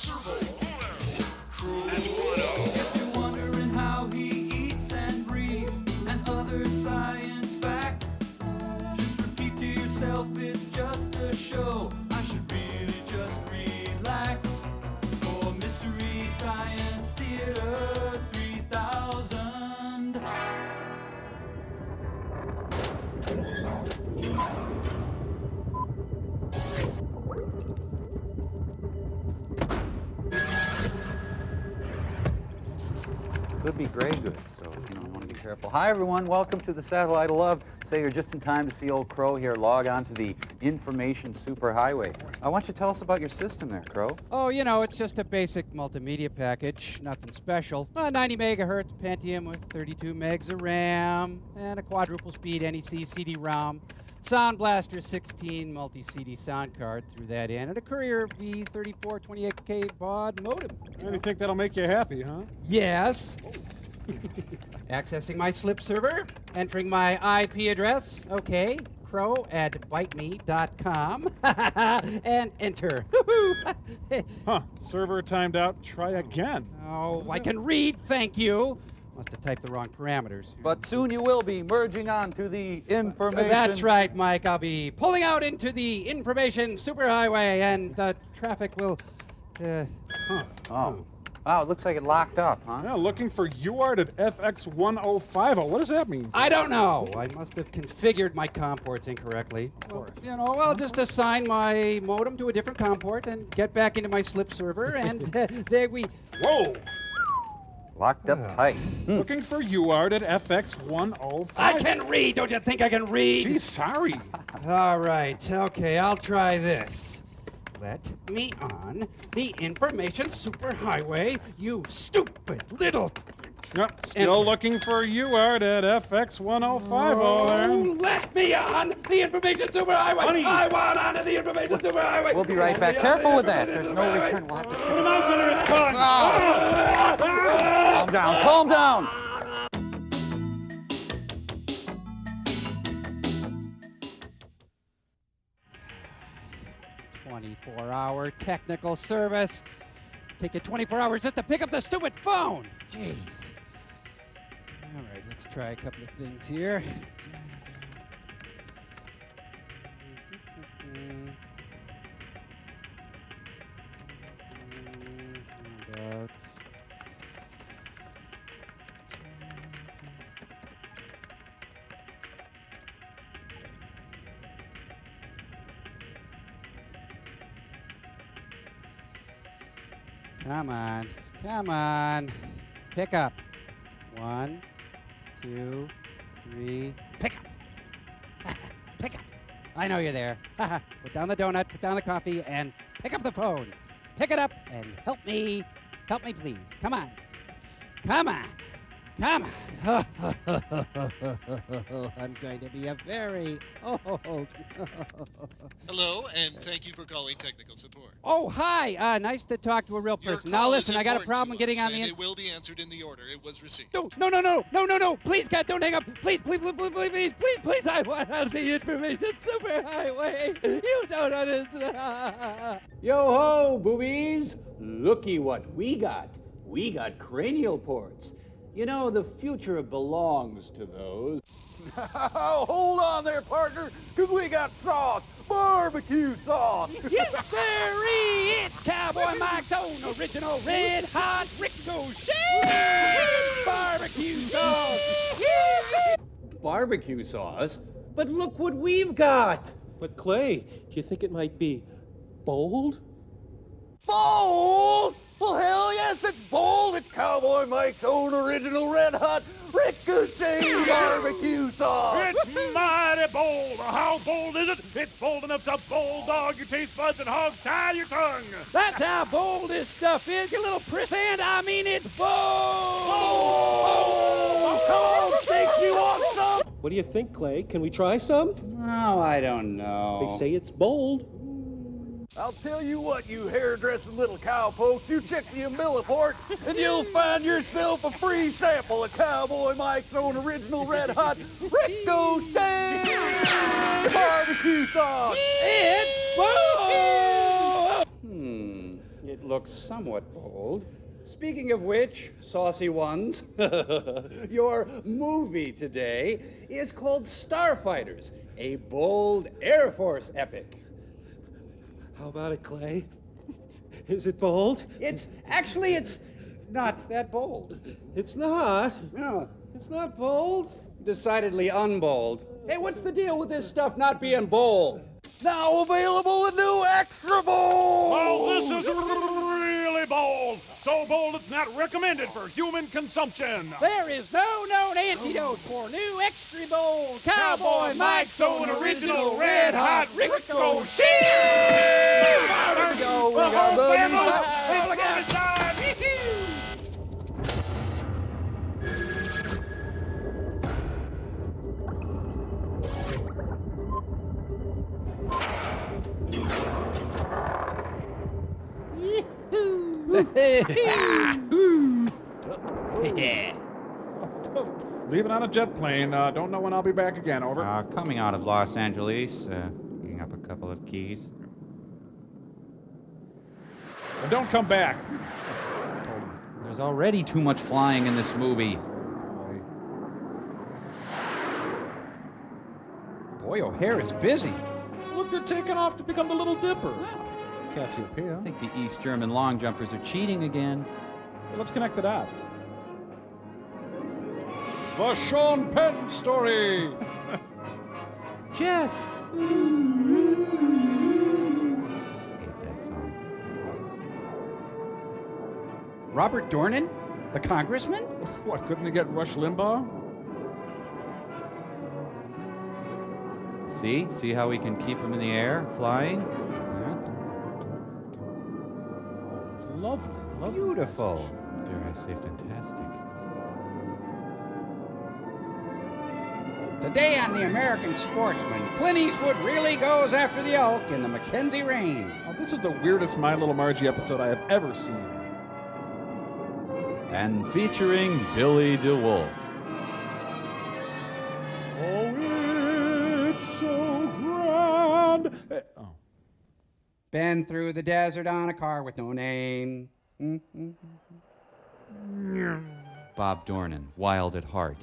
If you're wondering how he eats and breathes and other science facts, just repeat to yourself it's just a show. I should really just relax. For Mystery Science Theater 3000. Could be gray goods, so I want to be careful. Hi everyone, welcome to the Satellite of Love. Say you're just in time to see old Crow here log on to the information superhighway. I want you to tell us about your system there, Crow. Oh, you know, it's just a basic multimedia package, nothing special. 90 megahertz Pentium with 32 megs of RAM, and a quadruple speed NEC CD-ROM, Sound Blaster 16 multi-CD sound card through that in, and a Courier V3428K baud modem. And you think that'll make you happy, huh? Yes. Accessing my slip server, entering my IP address, okay, crow@biteme.com, and enter. Huh, server timed out, try again. Oh, I can read, thank you. Must have typed the wrong parameters. But soon you will be merging on to the information. That's right, Mike. I'll be pulling out into the information superhighway, and the traffic will. Oh. Wow, it looks like it locked up, huh? Yeah, looking for UART at FX1050. What does that mean? I don't know. I must have configured my COM ports incorrectly. Of course. You know, I'll just assign my modem to a different COM port and get back into my slip server, and there we. Whoa! Locked up tight. Looking for UART at FX1050. I can read. Don't you think I can read? Gee, sorry. All right. Okay, I'll try this. Let me on the information superhighway, you stupid little. Yep, still Enter. looking for UART at FX1050 Oh, there. let me on the information superhighway. Honey. I want onto the information superhighway. We'll be right back. Careful with that. There's no return. We'll have to Put the mouse under his tongue. calm down. Calm down. 24-hour technical service. Take you 24 hours just to pick up the stupid phone. Jeez. All right, let's try a couple of things here. About Come on. Come on. Pick up. 1, 2, 3. Pick up. Pick up. I know you're there. Put down the donut, put down the coffee, and pick up the phone. Pick it up and help me. Help me, please. Come on. Come on. Come on. I'm going to be a very old. Hello, and thank you for calling technical support. Oh, hi. Nice to talk to a real Your person. call Now is listen, I got a important problem to getting us, on the. and it will be answered in the order it was received. No. Please, God, don't hang up. Please. I want out of the information superhighway. You don't understand. Yo ho, boobies! Looky what we got. We got cranial ports. You know, the future belongs to those. Hold on there, partner, because we got sauce. Barbecue sauce. Yes, sirree. It's Cowboy Mike's own original red hot ricochet barbecue sauce. Barbecue sauce? But look what we've got! But Clay, do you think it might be bold? Bold? Well, hell yes, it's bold. It's Cowboy Mike's own original red hot ricochet barbecue sauce. It's mighty bold. How bold is it? It's bold enough to bulldog your taste buds and hog tie your tongue. That's how bold this stuff is, you little priss, and I mean it's bold. Oh, come on, think you want some? What do you think, Clay? Can we try some? Oh, I don't know. They say it's bold. I'll tell you what, you hairdressing little cowpokes, you check the Umbiliport and you'll find yourself a free sample of Cowboy Mike's own original red hot ricochet barbecue sauce. It's bold. It looks somewhat bold. Speaking of which, saucy ones, your movie today is called Starfighters, a bold Air Force epic. How about it, Clay? Is it bold? It's not that bold. It's not. No, It's not bold. decidedly unbold. Hey, what's the deal with this stuff not being bold? Now available a new Extra Bold! Well, this is really bold. So bold it's not recommended for human consumption. There is no known antidote for new extra bold Cowboy Mike's own original red hot ricochet. There we go. The whole family. Look at it. Leaving on a jet plane. Don't know when I'll be back again. Over. Coming out of Los Angeles, picking up a couple of keys. And don't come back. There's already too much flying in this movie. Boy, O'Hare is busy. Look, they're taking off to become the Little Dipper. Cassiopeia. I think the East German long jumpers are cheating again. Let's connect the dots. The Sean Penn story. Jet! Hate that song. Robert Dornan? The congressman? What, couldn't they get Rush Limbaugh? See how we can keep them in the air, flying? Lovely, lovely. Beautiful. Dare I say fantastic. Today on The American Sportsman, Clint Eastwood really goes after the elk in the Mackenzie Range. Oh, this is the weirdest My Little Margie episode I have ever seen. And featuring Billy DeWolf. Oh, it's so grand. Oh. Been through the desert on a car with no name. Bob Dornan, wild at heart.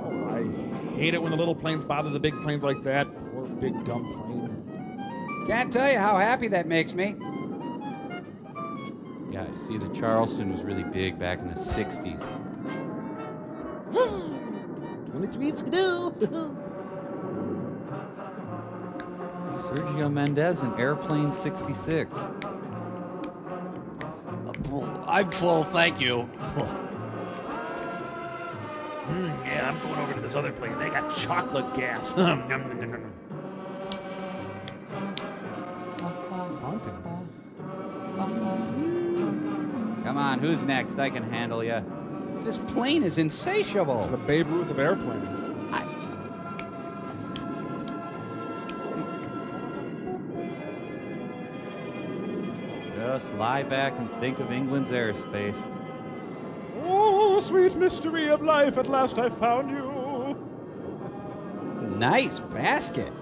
Oh, I hate it when the little planes bother the big planes like that. Poor big dumb plane. Can't tell you how happy that makes me. Yeah, see, the Charleston was really big back in the 60s. 23 skidoo. Sergio Mendes in Airplane 66. I'm full, thank you. Yeah, I'm going over to this other plane. They got chocolate gas. Haunting. Come on, who's next? I can handle ya. This plane is insatiable. It's the Babe Ruth of airplanes. Just lie back and think of England's airspace. Oh, sweet mystery of life, at last I found you. Nice basket.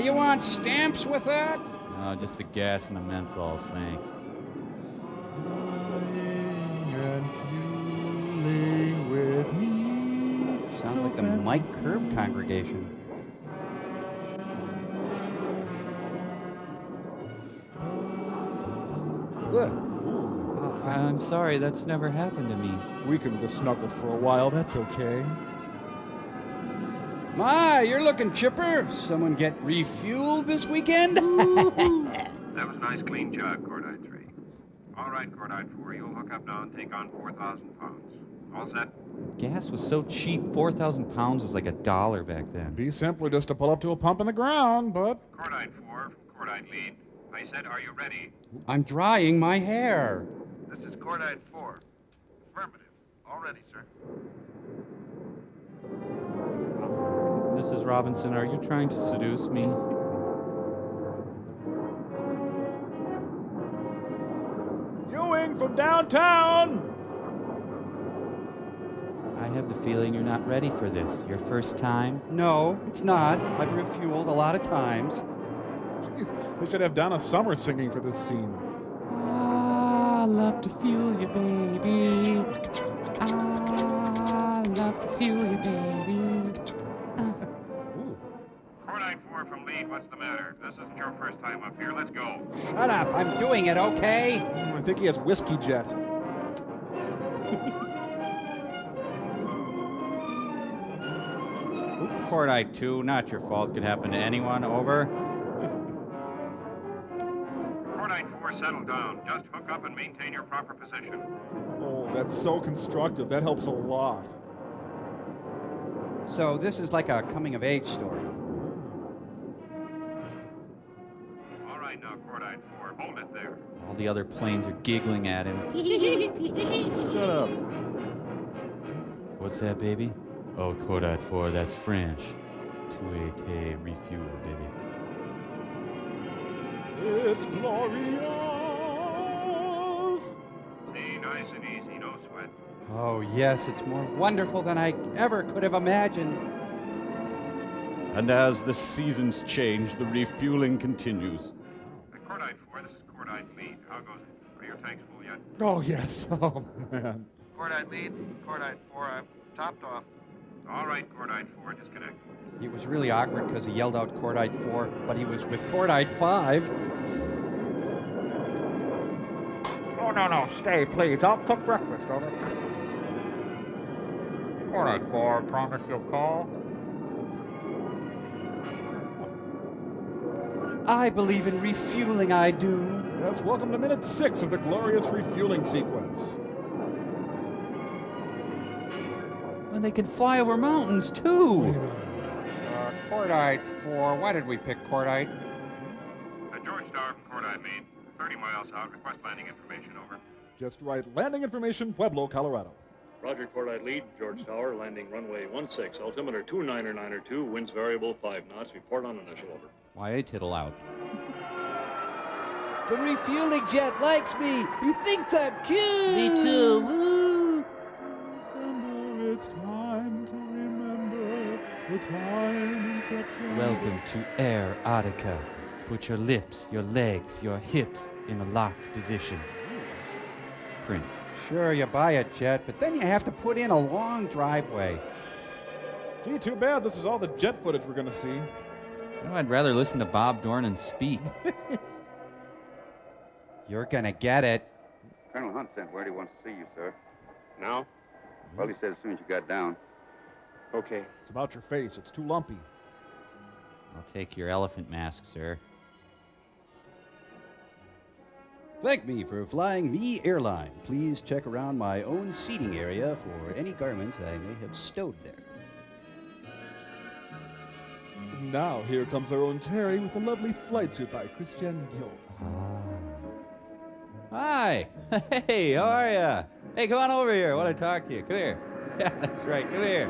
You want stamps with that? No, just the gas and the menthols, thanks. And fueling with me. Sounds like the Mike Curb congregation. Look. I'm sorry, that's never happened to me. We can just snuggle for a while, that's okay. My, you're looking chipper. Someone get refueled this weekend? That was a nice clean jog, Cordite 3. All right, Cordite 4, you'll hook up now and take on 4,000 pounds. All set? Gas was so cheap, 4,000 pounds was like $1 back then. Be simpler just to pull up to a pump in the ground, but... Cordite 4, Cordite lead. I said, are you ready? I'm drying my hair. This is Cordite 4. Affirmative. All ready, sir. Mrs. Robinson, are you trying to seduce me? Ewing from downtown! I have the feeling you're not ready for this. Your first time? No, it's not. I've refueled a lot of times. Jeez, they should have Donna Summer singing for this scene. I love to feel you, baby. I love to feel you, baby. Cordite 4 from Lead, what's the matter? This isn't your first time up here. Let's go. Shut up. I'm doing it, okay? I think he has Whiskey Jet. Cordite 2, not your fault. Could happen to anyone. Over. Cordite 4, settle down. Just hook up and maintain your proper position. Oh, that's so constructive. That helps a lot. So this is like a coming-of-age story. All right now, Cordite 4, hold it there. All the other planes are giggling at him. Shut up. What's that, baby? Oh, Cordite 4, that's French. Tu étais refuel, baby. It's glorious. See, nice and easy, no sweat. Oh, yes, it's more wonderful than I ever could have imagined. And as the seasons change, the refueling continues. Cordite 4, this is Cordite Lead. How goes it? Are your tanks full yet? Oh, yes. Oh, man. Cordite Lead, Cordite 4, I've topped off. All right, Cordite 4, disconnect. It was really awkward because he yelled out Cordite 4, but he was with Cordite 5. Oh, no, stay, please. I'll cook breakfast, over. Cordite 4, promise you'll call? I believe in refueling, I do. Yes, welcome to minute 6 of the glorious refueling sequence. And they can fly over mountains, too. Cordite 4, why did we pick Cordite? George Tower from Cordite Lead. 30 miles out. Request landing information, over. Just right. Landing information, Pueblo, Colorado. Roger, Cordite Lead, George Tower, landing runway 16, altimeter 299er2, winds variable 5 knots, report on initial, over. Why a tittle out? The refueling jet likes me. He thinks I'm cute. Me too. Woo. December, it's time to remember the time in September. Welcome to Air Attica. Put your lips, your legs, your hips in a locked position. Prince. Sure, you buy a jet, but then you have to put in a long driveway. Gee, too bad this is all the jet footage we're going to see. You know, I'd rather listen to Bob Dornan speak. You're gonna get it. Colonel Hunt sent word he wants to see you, sir. Now? Well, he said as soon as you got down. Okay. It's about your face. It's too lumpy. I'll take your elephant mask, sir. Thank me for flying me airline. Please check around my own seating area for any garments I may have stowed there. Now, here comes our own Terry with a lovely flight suit by Christian Dior. Hi. Hey, how are ya? Hey, come on over here. I want to talk to you. Come here. Yeah, that's right. Come here.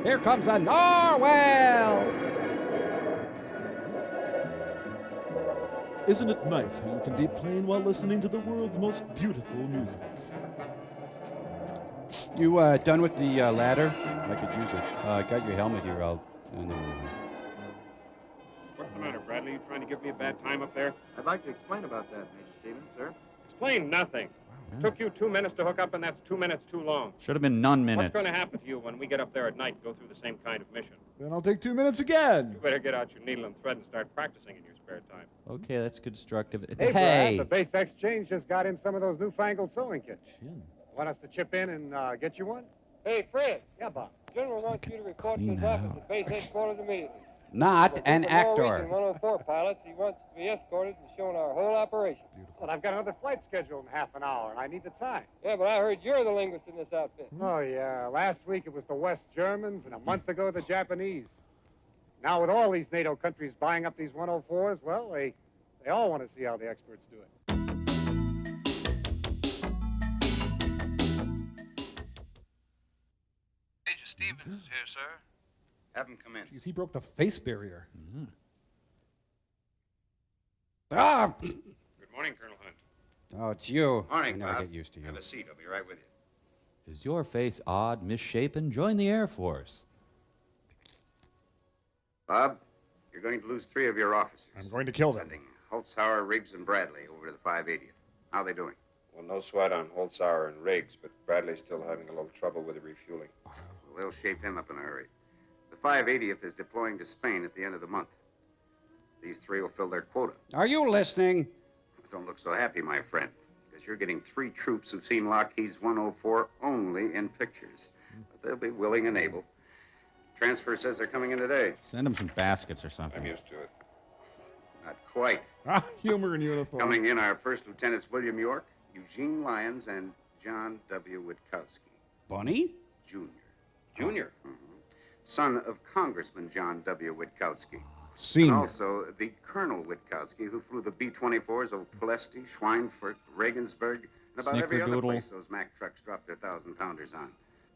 Here comes a narwhal! Isn't it nice how you can deplane while listening to the world's most beautiful music? You done with the ladder? I could use it. I got your helmet here. I'll. Never mind. What's the matter, Bradley? You trying to give me a bad time up there? I'd like to explain about that, Major Stevens, sir. Explain nothing. Took you 2 minutes to hook up, and that's 2 minutes too long. Should have been none minutes. What's going to happen to you when we get up there at night and go through the same kind of mission? Then I'll take 2 minutes again. You better get out your needle and thread and start practicing in your spare time. Okay, that's constructive. Hey, Brad, the Base Exchange just got in some of those newfangled sewing kits. Want us to chip in and get you one? Hey, Fred. Yeah, Bob. General wants you to report to his office at base headquarters immediately. Not an For actor. Norwegian 104 pilots, he wants to be escorted and shown our whole operation. Well, I've got another flight scheduled in half an hour, and I need the time. Yeah, but I heard you're the linguist in this outfit. Oh, yeah. Last week it was the West Germans, and a month ago the Japanese. Now, with all these NATO countries buying up these 104s, well, they all want to see how the experts do it. Major Stevens is here, sir. Have him come in. Jeez, he broke the face barrier. Ah! Good morning, Colonel Hunt. Oh, it's you. Morning, I never Bob. get used to you. Have a seat. I'll be right with you. Is your face odd, misshapen? Join the Air Force. Bob, you're going to lose 3 of your officers. I'm going to kill them. Sending Holzhauer, Riggs, and Bradley over to the 580th. How are they doing? Well, no sweat on Holzhauer and Riggs, but Bradley's still having a little trouble with the refueling. Well, they'll shape him up in a hurry. The 580th is deploying to Spain at the end of the month. These 3 will fill their quota. Are you listening? Don't look so happy, my friend, because you're getting 3 troops who've seen Lockheed's 104 only in pictures. But they'll be willing and able. Transfer says they're coming in today. Send them some baskets or something. I'm used to it. Not quite. Humor in uniform. Coming in are First Lieutenants William York, Eugene Lyons, and John W. Witkowski. Bunny? Jr. Junior? Son of Congressman John W. Witkowski. Senior. And also the Colonel Witkowski, who flew the B-24s over Pulaski, Schweinfurt, Regensburg, and about every other Snickerdoodle. place those Mack trucks dropped their 1,000-pounders on.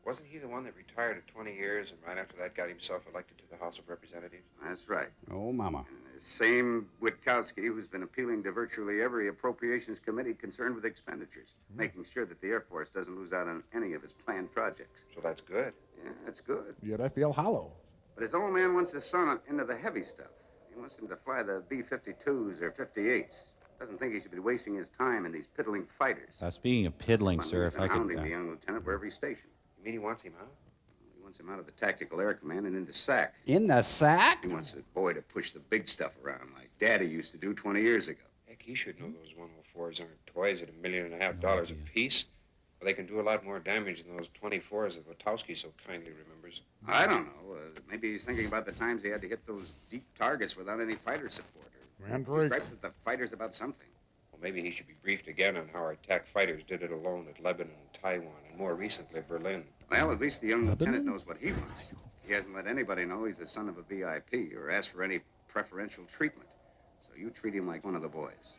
Wasn't he the one that retired at 20 years and right after that got himself elected to the House of Representatives? That's right. Oh, mama. The same Witkowski who's been appealing to virtually every appropriations committee concerned with expenditures, making sure that the Air Force doesn't lose out on any of its planned projects. So that's good. Yeah, that's good. Yet I feel hollow. But his old man wants his son into the heavy stuff. He wants him to fly the B-52s or 58s. Doesn't think he should be wasting his time in these piddling fighters. Speaking of piddling, sir, He's if been I could... hounding the young lieutenant wherever he's stationed. You mean he wants him out? He wants him out of the Tactical Air Command and into SAC. In the sack? He wants the boy to push the big stuff around like Daddy used to do 20 years ago. Heck, he should know those 104s aren't toys at $1.5 million a piece. Well, they can do a lot more damage than those 24s that Witowski so kindly remembers. I don't know. Maybe he's thinking about the times he had to hit those deep targets without any fighter support. Or And he's Rick. griped with the fighters about something. Well, maybe he should be briefed again on how our attack fighters did it alone at Lebanon and Taiwan, and more recently Berlin. Well, at least the young lieutenant knows what he wants. He hasn't let anybody know he's the son of a VIP or asked for any preferential treatment. So you treat him like one of the boys.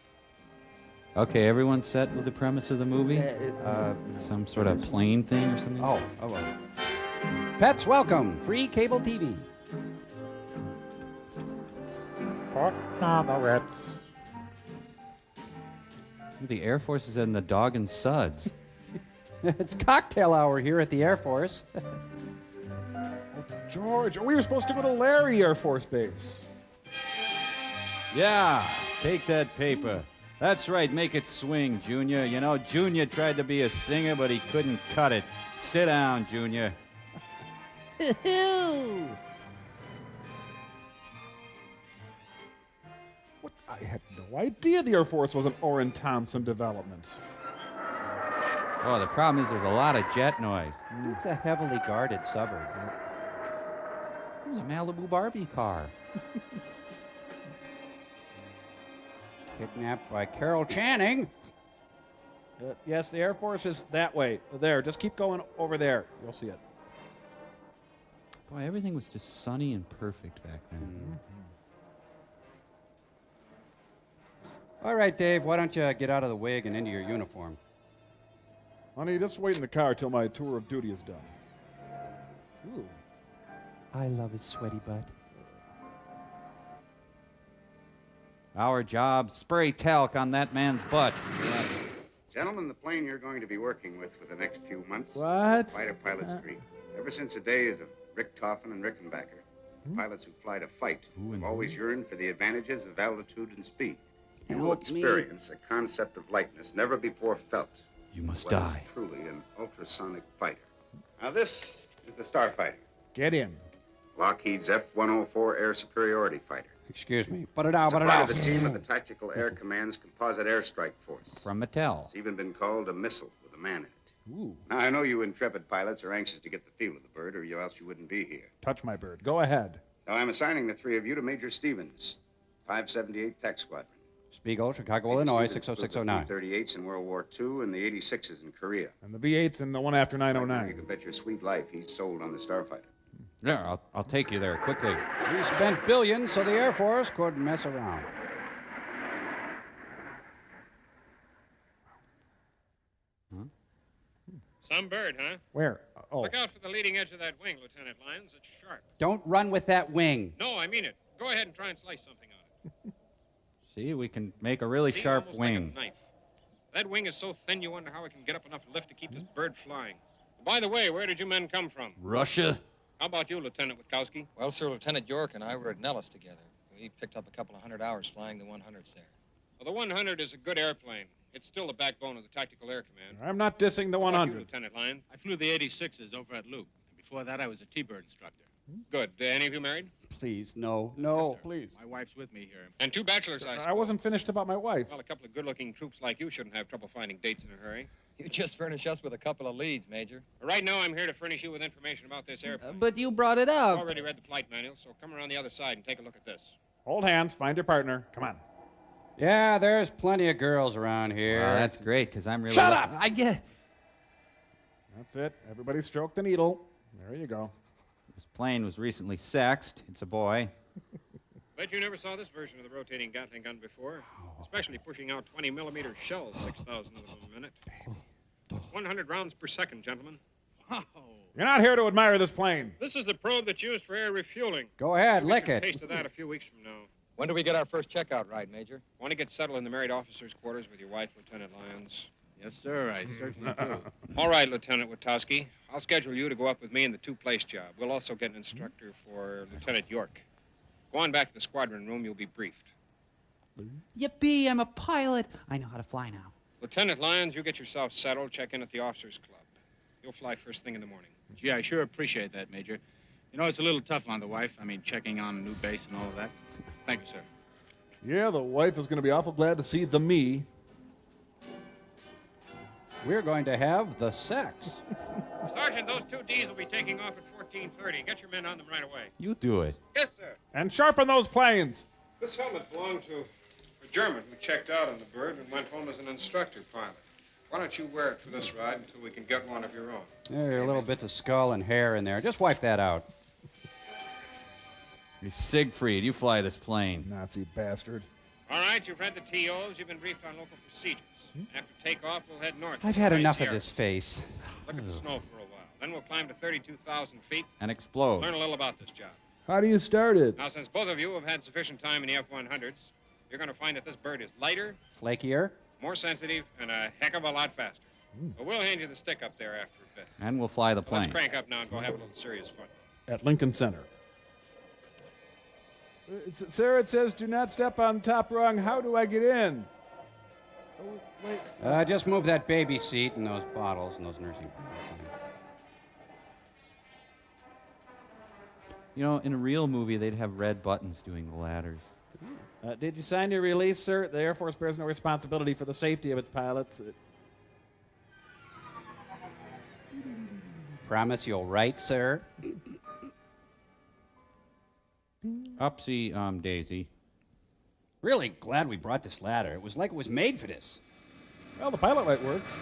Okay, everyone set with the premise of the movie? Some sort of plane thing or something? Oh. Pets welcome. Free cable TV. Put on the Ritz. The Air Force is in the Dog and Suds. It's cocktail hour here at the Air Force. George, we were supposed to go to Larry Air Force Base. Yeah, take that paper. That's right, make it swing, Junior. You know, Junior tried to be a singer, but he couldn't cut it. Sit down, Junior. What? I had no idea the Air Force was an Orrin Thompson development. Oh, the problem is there's a lot of jet noise. It's a heavily guarded suburb. Ooh, the Malibu Barbie car. Kidnapped by Carol Channing. Yes, the Air Force is that way. There, just keep going over there. You'll see it. Boy, everything was just sunny and perfect back then. All right, Dave, why don't you get out of the wig and into your uniform? Honey, just wait in the car till my tour of duty is done. Ooh. I love his sweaty butt. Our job, spray talc on that man's butt. Gentlemen, the plane you're going to be working with for the next few months. What? Fighter pilot's dream. Ever since the days of Rick Toffin and Rickenbacker, the pilots who fly to fight have always yearned for the advantages of altitude and speed. You will experience a concept of lightness never before felt. You must What is die. truly an ultrasonic fighter. Now this is the Starfighter, Get in. Lockheed's F-104 air superiority fighter. Excuse me. Put it out, put it Supplied out. the team of the Tactical Air Command's Composite Airstrike Force. From Mattel. It's even been called a missile with a man in it. Ooh. Now, I know you intrepid pilots are anxious to get the feel of the bird, or else you wouldn't be here. Touch my bird. Go ahead. Now, I'm assigning the 3 of you to Major Stevens, 578th Tech Squadron. Spiegel, Chicago, Illinois, 60609. The 38s in World War II and the 86s in Korea. And the B-8's and the one after You 909. can bet your sweet life he's sold on the Starfighter. Yeah, I'll take you there quickly. We spent billions so the Air Force couldn't mess around. Some bird, huh? Where? Oh. Look out for the leading edge of that wing, Lieutenant Lyons. It's sharp. Don't run with that wing. No, I mean it. Go ahead and try and slice something on it. See, we can make a really See, sharp almost like a wing. knife. That wing is so thin you wonder how it can get up enough lift to keep this bird flying. By the way, where did you men come from? Russia? How about you, Lieutenant Witkowski? Well, sir, Lieutenant York and I were at Nellis together. We picked up a couple of 100 hours flying the 100s there. Well, the 100 is a good airplane. It's still the backbone of the Tactical Air Command. I'm not dissing the How about you, 100. Lieutenant Lyon? I flew the 86s over at Luke. Before that, I was a T-bird instructor. Good. Any of you married? Please, no, please. My wife's with me here. And 2 bachelors, I I suppose. wasn't finished about my wife. Well, a couple of good-looking troops like you shouldn't have trouble finding dates in a hurry. You just furnish us with a couple of leads, Major. Right now, I'm here to furnish you with information about this airplane. But you brought it I've up. already read the flight manual, so come around the other side and take a look at this. Hold hands, find your partner. Come on. Yeah, there's plenty of girls around here. Well, that's great, because I'm really... Shut up! I get... That's it. Everybody stroke the needle. There you go. This plane was recently sexed. It's a boy. Bet you never saw this version of the rotating Gatling gun before. Especially pushing out 20-millimeter shells, 6,000 of them a minute. 100 rounds per second, gentlemen. You're not here to admire this plane. This is the probe that's used for air refueling. Go ahead, We'll lick get a it. taste of that a few weeks from now. When do we get our first checkout ride, Major? Want to get settled in the married officers' quarters with your wife, Lieutenant Lyons? Yes, sir, I certainly do. All right, Lieutenant Witowski. I'll schedule you to go up with me in the 2-place job. We'll also get an instructor for Lieutenant York. Go on back to the squadron room. You'll be briefed. Yippee, I'm a pilot. I know how to fly now. Lieutenant Lyons, you get yourself settled. Check in at the officers' club. You'll fly first thing in the morning. Gee, I sure appreciate that, Major. You know, it's a little tough on the wife. I mean, checking on a new base and all of that. Thank you, sir. Yeah, the wife is going to be awful glad to see the me. We're going to have the sex. Sergeant, those 2 Ds will be taking off at 14:30. Get your men on them right away. You do it. Yes, sir. And sharpen those planes. This helmet belonged to a German who checked out on the bird and went home as an instructor pilot. Why don't you wear it for this ride until we can get one of your own? There are little bits of skull and hair in there. Just wipe that out. Hey, Siegfried, you fly this plane. Nazi bastard. All right, you've read the TOs. You've been briefed on local procedures. After takeoff, we'll head north. I've had enough of this face. Look at the snow for a while. Then we'll climb to 32,000 feet. And explode. Learn a little about this job. How do you start it? Now, since both of you have had sufficient time in the F-100s, you're going to find that this bird is lighter, Flakier? more sensitive, and a heck of a lot faster. But we'll hand you the stick up there after a bit. And we'll fly the So let's plane. crank up now and go have a little serious fun. At Lincoln Center. Sir, it says do not step on top rung. How do I get in? Oh, wait. Just move that baby seat and those bottles and those nursing bottles. You know, in a real movie, they'd have red buttons doing the ladders. Did you sign your release, sir? The Air Force bears no responsibility for the safety of its pilots. Promise you'll write, sir? Upsy, Daisy. Really glad we brought this ladder. It was like it was made for this. Well, the pilot light works.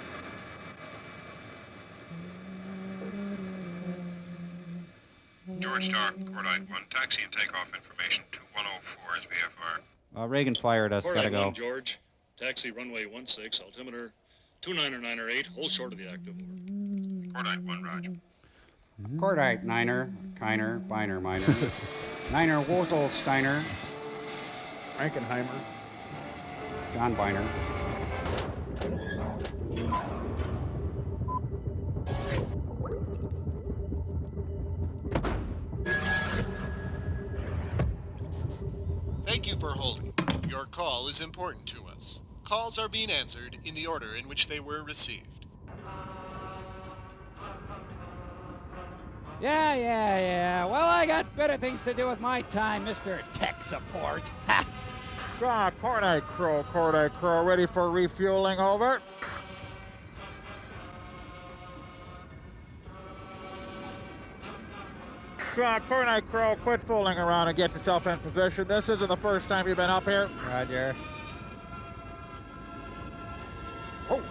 George Star, Cordite 1, taxi and takeoff information 2104 is VFR. Reagan fired us. Gotta Cordite go. 1, George. Taxi runway 16, altimeter 29908, hold short of the active. Cordite 1, Roger. Cordite, Niner, Kiner, Biner, Minor. Niner, Wozelsteiner. Frankenheimer. John Biner. Thank you for holding. Your call is important to us. Calls are being answered in the order in which they were received. Yeah. Well, I got better things to do with my time, Mr. Tech Support. Ha! Cordite Crow, ready for refueling, over. Cordite Crow, quit fooling around and get yourself in position. This isn't the first time you've been up here. Roger. Oh.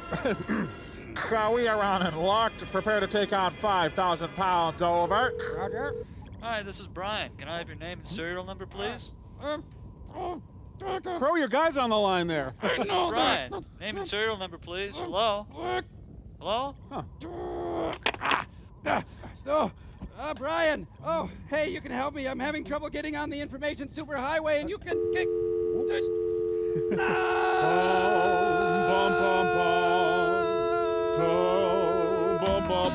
We are on and locked. Prepare to take on 5,000 pounds, over. Roger. Hi, this is Brian. Can I have your name and serial number, please? Crow, your guy's on the line there. Hi, this is Brian. Name and serial number, please. Hello? Hello? Brian. Oh, hey, you can help me. I'm having trouble getting on the information superhighway, and you can kick. Bum, bum, bum. Stop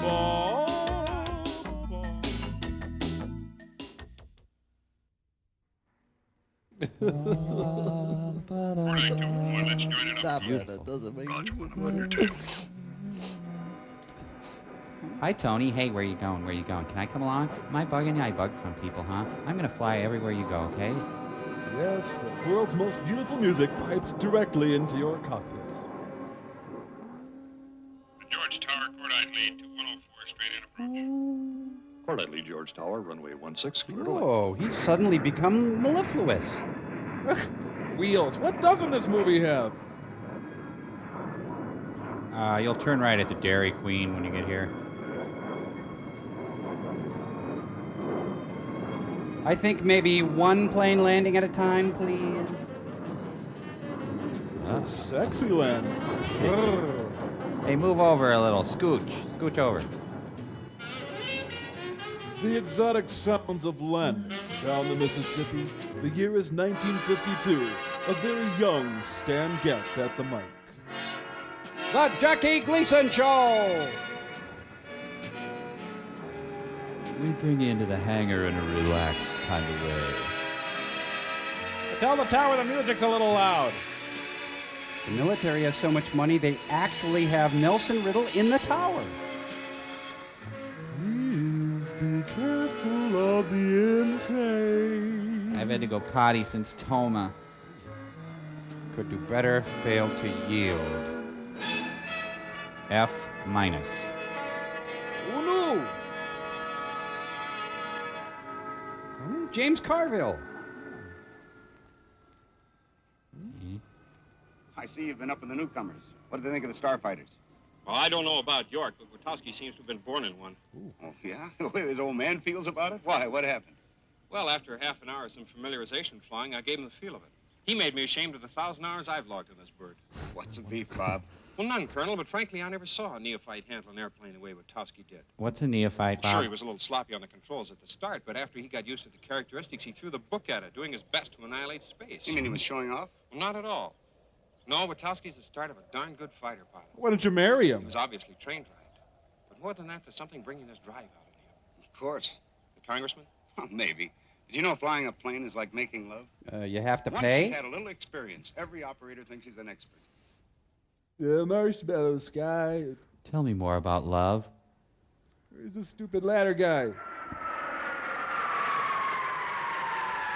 it. It doesn't make me feel good. Hi, Tony. Hey, where you going? Where you going? Can I come along? Am I bugging you? I bug some people, huh? I'm going to fly everywhere you go, okay? Yes, the world's most beautiful music piped directly into your cockpits. George Tower, Cordite lead to 104, straight in approach. Cordite lead, George Tower, runway 16, clear to land. Oh, he's suddenly become mellifluous. Wheels. What doesn't this movie have? You'll turn right at the Dairy Queen when you get here. I think maybe one plane landing at a time, please. It's a sexy land. Hey, move over a little. Scooch. Scooch over. The exotic sounds of Len down the Mississippi. The year is 1952. A very young Stan Getz at the mic. The Jackie Gleason Show! We bring you into the hangar in a relaxed kind of way. Tell the tower the music's a little loud. The military has so much money, they actually have Nelson Riddle in the tower. Please be careful of the intake. I've had to go potty since Toma. Could do better, failed to yield. F minus. Oh no! James Carville. I see you've been up in the newcomers. What do they think of the Starfighters? Well, I don't know about York, but Witowski seems to have been born in one. Oh, yeah? The way this old man feels about it? Why? What happened? Well, after half an hour of some familiarization flying, I gave him the feel of it. He made me ashamed of the 1,000 hours I've logged in this bird. What's the beef, Bob? Well, none, Colonel, but frankly, I never saw a neophyte handle an airplane the way Witowski did. What's a neophyte, Bob? Sure, he was a little sloppy on the controls at the start, but after he got used to the characteristics, he threw the book at it, doing his best to annihilate space. You mean he was showing off? Well, not at all. No, Witowski's the start of a darn good fighter pilot. Why don't you marry He him? was obviously trained right. But more than that, there's something bringing this drive out in him. Of course. The congressman? Well, maybe. Did you know flying a plane is like making love? You have to Once pay? he had a little experience, every operator thinks he's an expert. The marshmallow sky. Tell me more about love. Where's the stupid ladder guy?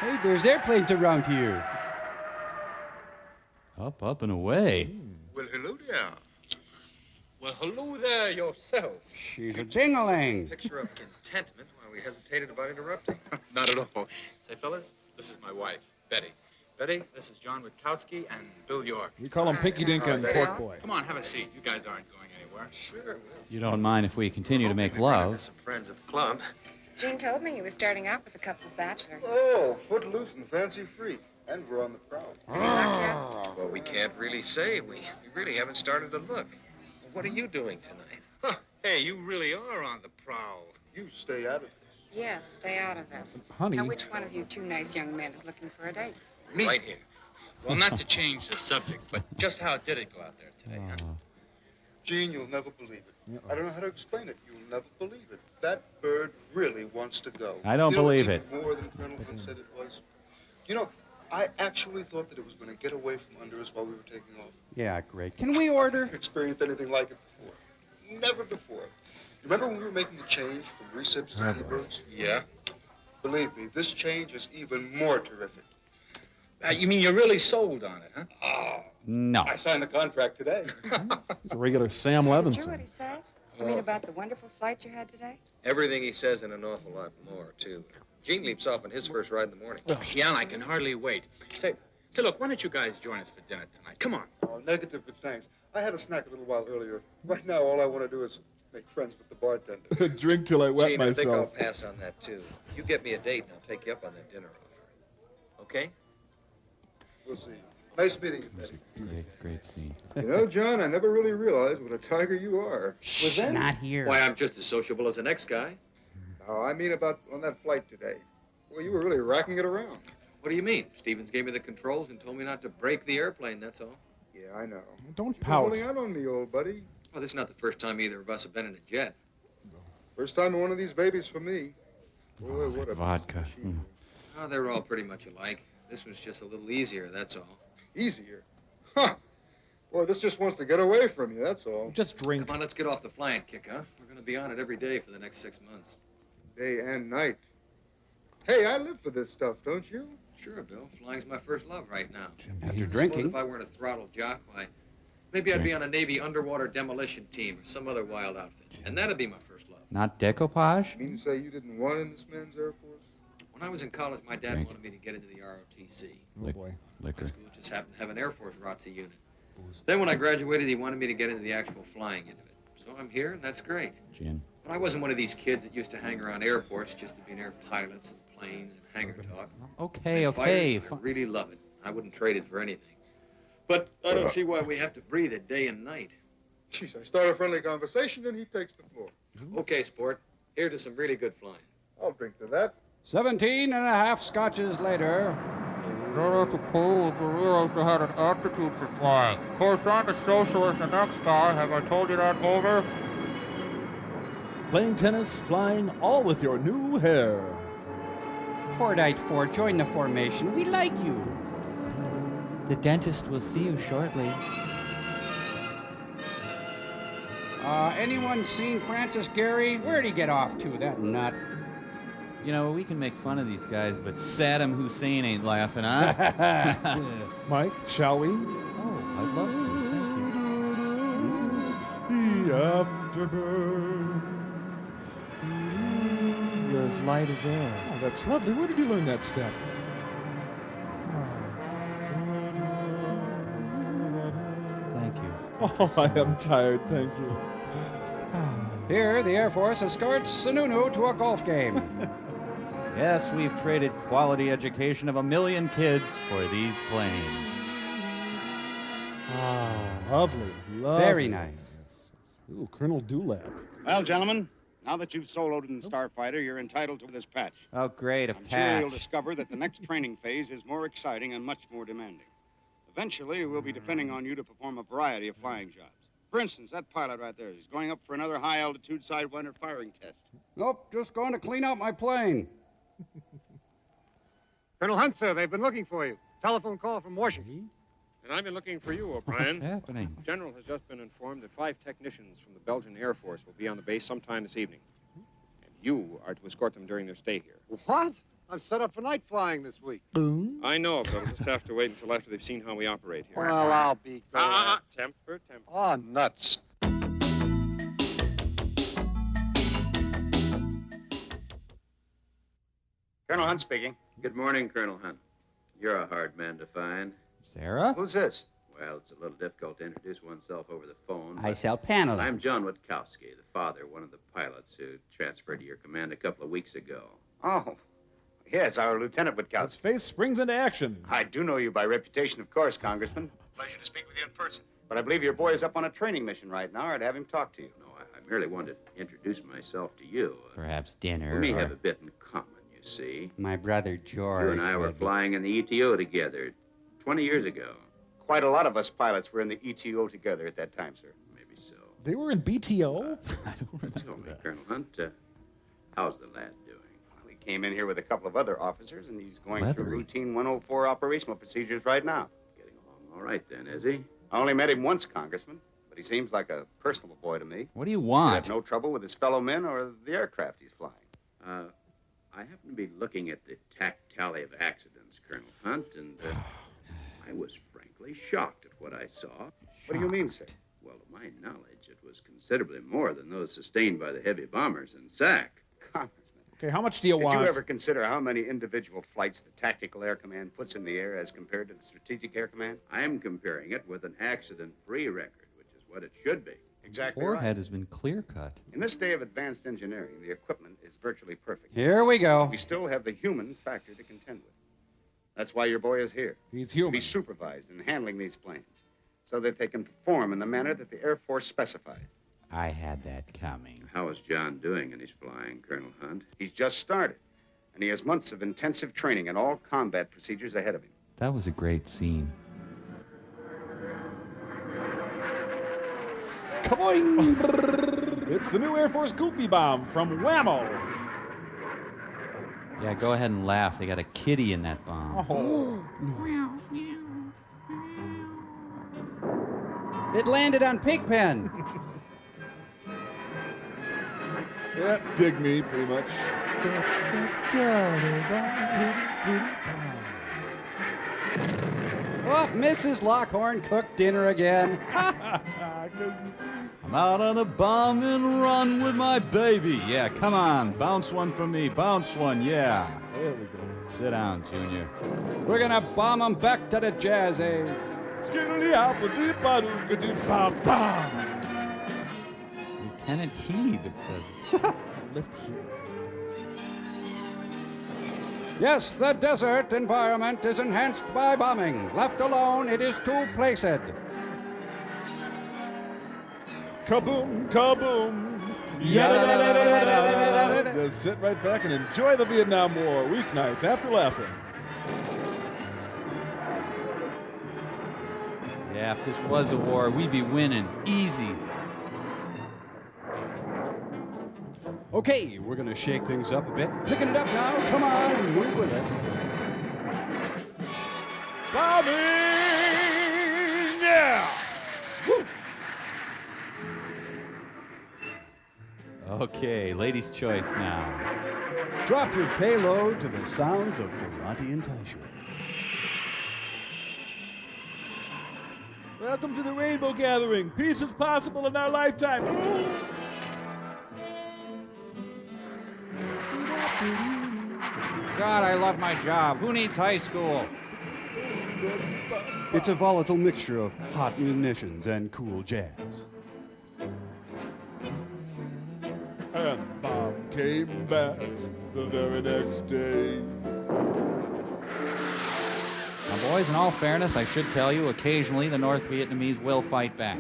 Hey, there's airplanes around here. Up and away. Well, hello there. Well, hello there yourself. She's a ding-a-ling. Picture of contentment while we hesitated about interrupting. Not at all. Say, fellas, this is my wife, Betty. Betty, this is John Witowski and Bill York. We call him Pinky Dink and Pork Boy. Come on, have a seat. You guys aren't going anywhere. Sure. You don't mind if we continue to make love. Some friends at the club. Gene told me he was starting out with a couple of bachelors. Oh, footloose and fancy-free. And we're on the prowl. Well, we can't really say. We really haven't started to look. What are you doing tonight? Huh. Hey, you really are on the prowl. You stay out of this. Yes, stay out of this. Honey. Now, which one of you two nice young men is looking for a date? Me. Right here. Well, not to change the subject, but just how did it go out there today, huh? Gene, you'll never believe it. I don't know how to explain it. You'll never believe it. That bird really wants to go. I don't believe it's it. even more than Colonel Hunt said it was. You know, I actually thought that it was going to get away from under us while we were taking off. Yeah, great. Can we order? Experienced anything like it before. Never before. Remember when we were making the change from recips to birds? Yeah. Believe me, this change is even more terrific. You mean you're really sold on it, huh? Oh, No. I signed the contract today. He's a regular Sam Did you hear what Levinson. he says? You mean about the wonderful flight you had today? Everything he says and an awful lot more, too. Gene leaps off on his first ride in the morning. Yeah, I can hardly wait. Say, look, why don't you guys join us for dinner tonight? Come on. Oh, negative, but thanks. I had a snack a little while earlier. Right now, all I want to do is make friends with the bartender. Drink till I wet Gene, I think I'll myself. pass on that, too. You get me a date, and I'll take you up on that dinner offer. Okay? We'll see. Nice meeting you, Betty. Great scene. You know, John, I never really realized what a tiger you are. Shh, not here. Why, I'm just as sociable as the next guy. Oh, I mean about on that flight today. Well, you were really racking it around. What do you mean? Stevens gave me the controls and told me not to break the airplane, that's all. Yeah, I know. Don't You've been pout. holding out on me, old buddy. Well, this is not the first time either of us have been in a jet. First time in one of these babies for me. Boy, what a vodka. Oh, they were all pretty much alike. This was just a little easier, that's all. Easier? Huh. Boy, this just wants to get away from you, that's all. Just drink. Come on, let's get off the flying kick, huh? We're going to be on it every day for the next 6 months. Day and night. Hey, I live for this stuff, don't you? Sure, Bill. Flying's my first love right now. After I suppose drinking. if I weren't a throttle jock, why, maybe I'd be on a Navy underwater demolition team or some other wild outfit. And that'd be my first love. Not decoupage? You mean to say you didn't want in this man's Air Force? When I was in college, my dad Drink. wanted me to get into the ROTC. Oh, boy. Liquor. My school just happened to have an Air Force ROTC unit. Then when I graduated, he wanted me to get into the actual flying end of it. So I'm here, and that's great. Gin. But I wasn't one of these kids that used to hang around airports just to be near pilots and planes and hangar talk. Okay, And okay. fighters, I really love it. I wouldn't trade it for anything. But I don't see why we have to breathe it day and night. Jeez, I start a friendly conversation and he takes the floor. Okay, sport. Here's to some really good flying. I'll drink to that. 17 and a half scotches later. Right after college, I realized I had an aptitude for flying. Of course, I'm a socialist the next guy. Have I told you that over? Playing tennis, flying, all with your new hair. Cordite 4, join the formation. We like you. The dentist will see you shortly. Anyone seen Francis Gehry? Where'd he get off to, that nut? You know, we can make fun of these guys, but Saddam Hussein ain't laughing, huh? Mike, shall we? Oh, I'd love to. The afterburn. You're as light as air. Oh, that's lovely. Where did you learn that step? Thank you. Oh, I am tired, thank you. Here, the Air Force escorts Sununu to a golf game. Yes, we've traded quality education of 1 million kids for these planes. Ah, lovely, lovely. Very nice. Ooh, Colonel Dewlap. Well, gentlemen, now that you've soloed in Starfighter, you're entitled to this patch. Oh, great, a I'm sure patch. you'll discover that the next training phase is more exciting and much more demanding. Eventually, we'll be depending on you to perform a variety of flying jobs. For instance, that pilot right there is going up for another high-altitude Sidewinder firing test. Nope, just going to clean out my plane. Colonel Hunt, sir, they've been looking for you. Telephone call from Washington. And I've been looking for you, O'Brien. What's happening? General has just been informed that 5 technicians from the Belgian Air Force will be on the base sometime this evening. And you are to escort them during their stay here. What? I'm set up for night flying this week. I know, but I'll just have to wait until after they've seen how we operate here. Well, I'll be glad. Temper. Oh, nuts. Colonel Hunt speaking. Good morning, Colonel Hunt. You're a hard man to find. Sarah? Who's this? Well, it's a little difficult to introduce oneself over the phone. I but sell paneling. I'm John Witkowski, the father of one of the pilots who transferred to your command a couple of weeks ago. Oh, yes, our Lieutenant His Witkowski. face springs into action. I do know you by reputation, of course, Congressman. Pleasure to speak with you in person. But I believe your boy is up on a training mission right now. I'd have him talk to you. No, I merely wanted to introduce myself to you. Perhaps dinner. We may or have a bit in common, you see. My brother George. You and I were would be- flying in the ETO together 20 years ago. Quite a lot of us pilots were in the ETO together at that time, sir. Maybe so. They were in BTO? I don't Tell me, Colonel Hunt, how's the lad doing? Well, he came in here with a couple of other officers, and he's going through Leathery. routine 104 operational procedures right now. Getting along all right then, is he? I only met him once, Congressman, but he seems like a personable boy to me. What do you He'd want? have no trouble with his fellow men or the aircraft he's flying. I happen to be looking at the TAC tally of accidents, Colonel Hunt, and I was frankly shocked at what I saw. What do you mean, sir? Well, to my knowledge, it was considerably more than those sustained by the heavy bombers in SAC. Congressman, Okay, how much do you did want? you ever consider how many individual flights the Tactical Air Command puts in the air as compared to the Strategic Air Command? I'm comparing it with an accident-free record, which is what it should be. Exactly Forehead right. has been clear cut. In this day of advanced engineering, the equipment is virtually perfect. Here we go. We still have the human factor to contend with. That's why your boy is here. He's To human. be supervised in handling these planes so that they can perform in the manner that the Air Force specifies. I had that coming. How is John doing in his flying, Colonel Hunt? He's just started, and he has months of intensive training and all combat procedures ahead of him. That was a great scene. Kaboing! It's the new Air Force Goofy Bomb from Whammo. Yeah, go ahead and laugh. They got a kitty in that bomb. Oh. It landed on Pigpen. Yeah, dig me, pretty much. Oh, Mrs. Lockhorn cooked dinner again. I'm out on a bombing run with my baby. Yeah, come on. Bounce one for me. Bounce one, yeah. There we go. Sit down, Junior. We're gonna bomb them back to the jazz age. Lieutenant Heeb, it says. Lift here. Yes, the desert environment is enhanced by bombing. Left alone, it is too placid. Kaboom, kaboom. Just sit right back and enjoy the Vietnam War weeknights after laughing. Yeah, if this was a war, we'd be winning. Easy. Okay, we're gonna shake things up a bit. Picking it up now. Come on and move with us. Bombing! Yeah! Woo! Okay, ladies' choice now. Drop your payload to the sounds of Ferranti and Teicher. Welcome to the Rainbow Gathering. Peace is possible in our lifetime. God, I love my job. Who needs high school? It's a volatile mixture of hot munitions and cool jazz. And Bob came back the very next day. Now, boys, in all fairness, I should tell you, occasionally the North Vietnamese will fight back.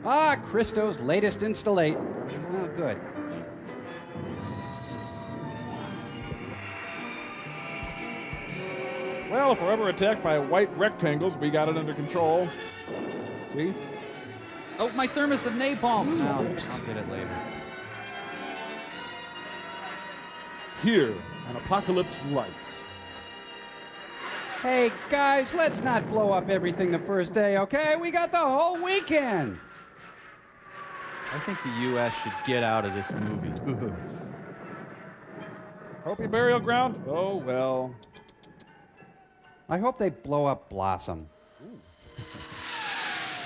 Ah, Christo's latest installate. Oh, good. Well, if we're ever attacked by white rectangles, we got it under control. See? Oh, my thermos of napalm. No, I'll get it later. Here on Apocalypse Lights. Hey, guys, let's not blow up everything the first day, okay? We got the whole weekend. I think the U.S. should get out of this movie. Hopi burial ground? Oh, well. I hope they blow up Blossom.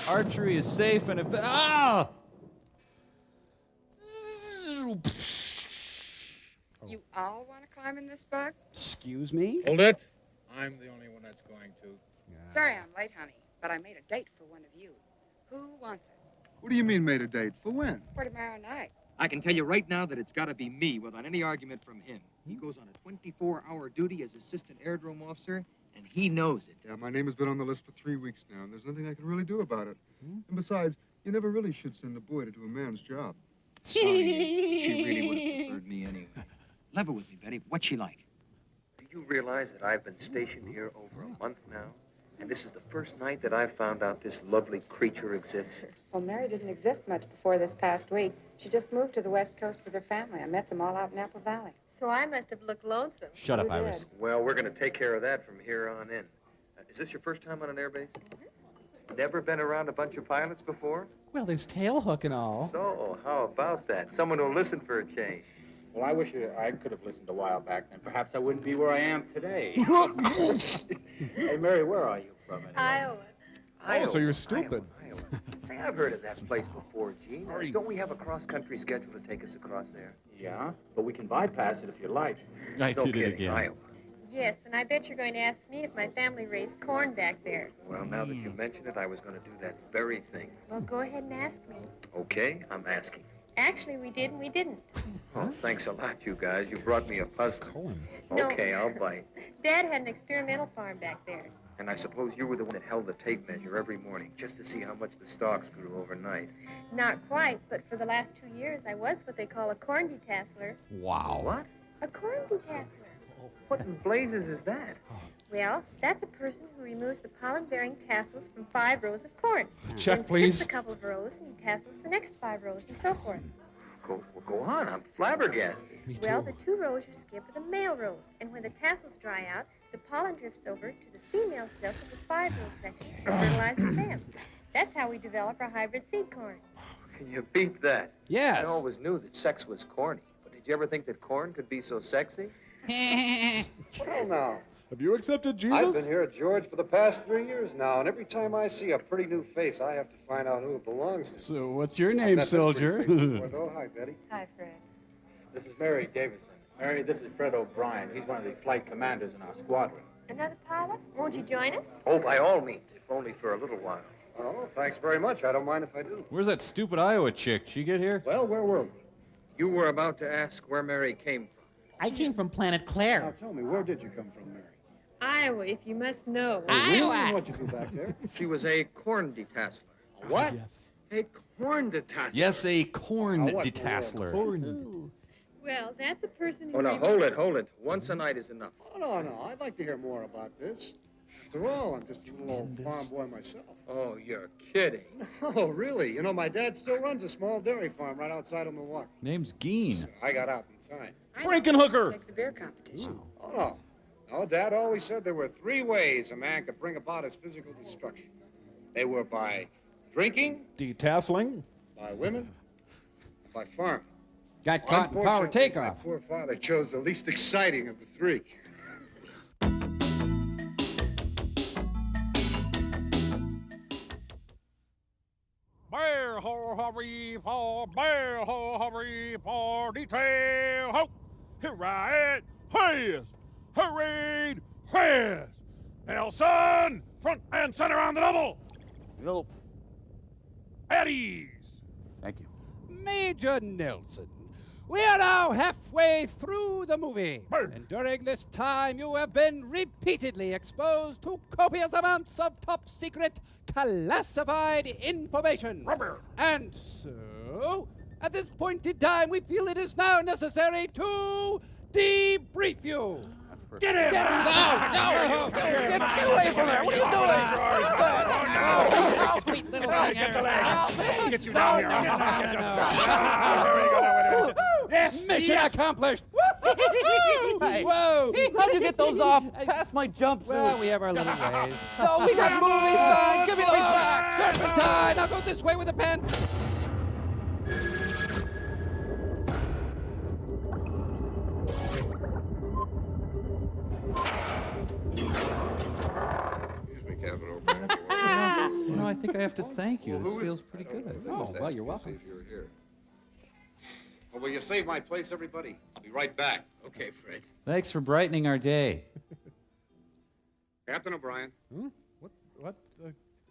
Archery is safe, and if... Ah! You all want to climb in this bug? Excuse me? Hold it. I'm the only one that's going to. Sorry I'm late, honey, but I made a date for one of you. Who wants it? What do you mean made a date? For when? For tomorrow night. I can tell you right now that it's got to be me without any argument from him. He goes on a 24-hour duty as assistant airdrome officer, and he knows it. Yeah, my name has been on the list for 3 weeks now, and there's nothing I can really do about it. And besides, you never really should send a boy to do a man's job. Sorry, she really would have preferred me anyway. Level with me, Betty. What's she like? Do you realize that I've been stationed here over a month now? And this is the first night that I've found out this lovely creature exists. Well, Mary didn't exist much before this past week. She just moved to the West Coast with her family. I met them all out in Apple Valley. So I must have looked lonesome. Shut up, You Iris. did. Well, we're going to take care of that from here on in. Is this your first time on an airbase? Never been around a bunch of pilots before? Well, there's tailhook and all. So, how about that? Someone who'll listen for a change. Well, I wish I could have listened a while back, and perhaps I wouldn't be where I am today. Hey, Mary, where are you from anyway? Iowa. Oh, so you're stupid. Iowa. Say, I've heard of that place before, Gene. Don't we have a cross-country schedule to take us across there? Yeah, but we can bypass it if you like. I No did it kidding, again. Iowa. Yes, and I bet you're going to ask me if my family raised corn back there. Well, now that you mention it, I was going to do that very thing. Well, go ahead and ask me. Okay, I'm asking. Actually, we did and we didn't. Oh, thanks a lot, you guys. You brought me a puzzle. No. Okay, I'll bite. Dad had an experimental farm back there. And I suppose you were the one that held the tape measure every morning just to see how much the stalks grew overnight. Not quite, but for the last 2 years, I was what they call a corn detasseler. Wow. What? A corn detasseler. What in blazes is that? Well, that's a person who removes the pollen-bearing tassels from 5 rows of corn. Check, then please. skips a couple of rows and tassels the next 5 rows, and so forth. Go on. I'm flabbergasted. Well, the 2 rows you skip are the male rows, and when the tassels dry out, the pollen drifts over to the female silk of the 5-row section and fertilizes them. That's how we develop our hybrid seed corn. Can you beat that? Yes. I always knew that sex was corny, but did you ever think that corn could be so sexy? Well, now, Have you accepted Jesus? I've been here at George for the past 3 years now, and every time I see a pretty new face, I have to find out who it belongs to. So what's your name, I've met this soldier? pretty face before, though. Hi, Betty. Hi, Fred. This is Mary Davison. Mary, this is Fred O'Brien. He's one of the flight commanders in our squadron. Another pilot? Won't you join us? Oh, by all means, if only for a little while. Oh, thanks very much. I don't mind if I do. Where's that stupid Iowa chick? She get here? Well, where were we? You were about to ask where Mary came from. I came from Planet Now, Claire. tell me, where did you come from, Mary? Iowa, if you must know. Iowa. What'd you do back there? She was a corn detasseler. What? Yes. A corn detasseler. Yes, a corn Now, what in the detasseler. Corn. Well, that's a person who... Oh, now, hold it. Once a night is enough. Oh, no. I'd like to hear more about this. After all, I'm just a little old farm boy myself. Oh, you're kidding. Oh, really? You know, my dad still runs a small dairy farm right outside of Milwaukee. Name's Geen. I got out in time. Frankenhooker. Like the beer competition. Oh, no. No, Dad always said there were 3 ways a man could bring about his physical destruction. They were by drinking, Detasseling. by women, and by farming. Got caught in power Unfortunately, takeoff. My poor father chose the least exciting of the 3. Bear ho hurry for bear ho hurry for detail ho. Here I am, hurried whiz. Nelson, front and center on the double. Nope. At ease. Thank you. Major Nelson, we are now halfway through the movie. And during this time, you have been repeatedly exposed to copious amounts of top secret classified information. Rubber. And so, at this point in time, we feel it is now necessary to debrief you. Get him! Get away from there! What are you doing? Oh, sweet little thing. Get the leg. Get you down here. Yes, Mission accomplished. Whoa! How'd you get those off past my jumpsuit? Well, we have our little ways. No, we got movie sign. Give me those back. Serpentine! I'll go this way with the pants. Excuse me, Captain O'Brien. You know, I think I have to thank you. This feels pretty good. Oh, well, you're welcome. If you're here. Well, will you save my place, everybody? I'll be right back. Okay, Fred. Thanks for brightening our day. Captain O'Brien. What?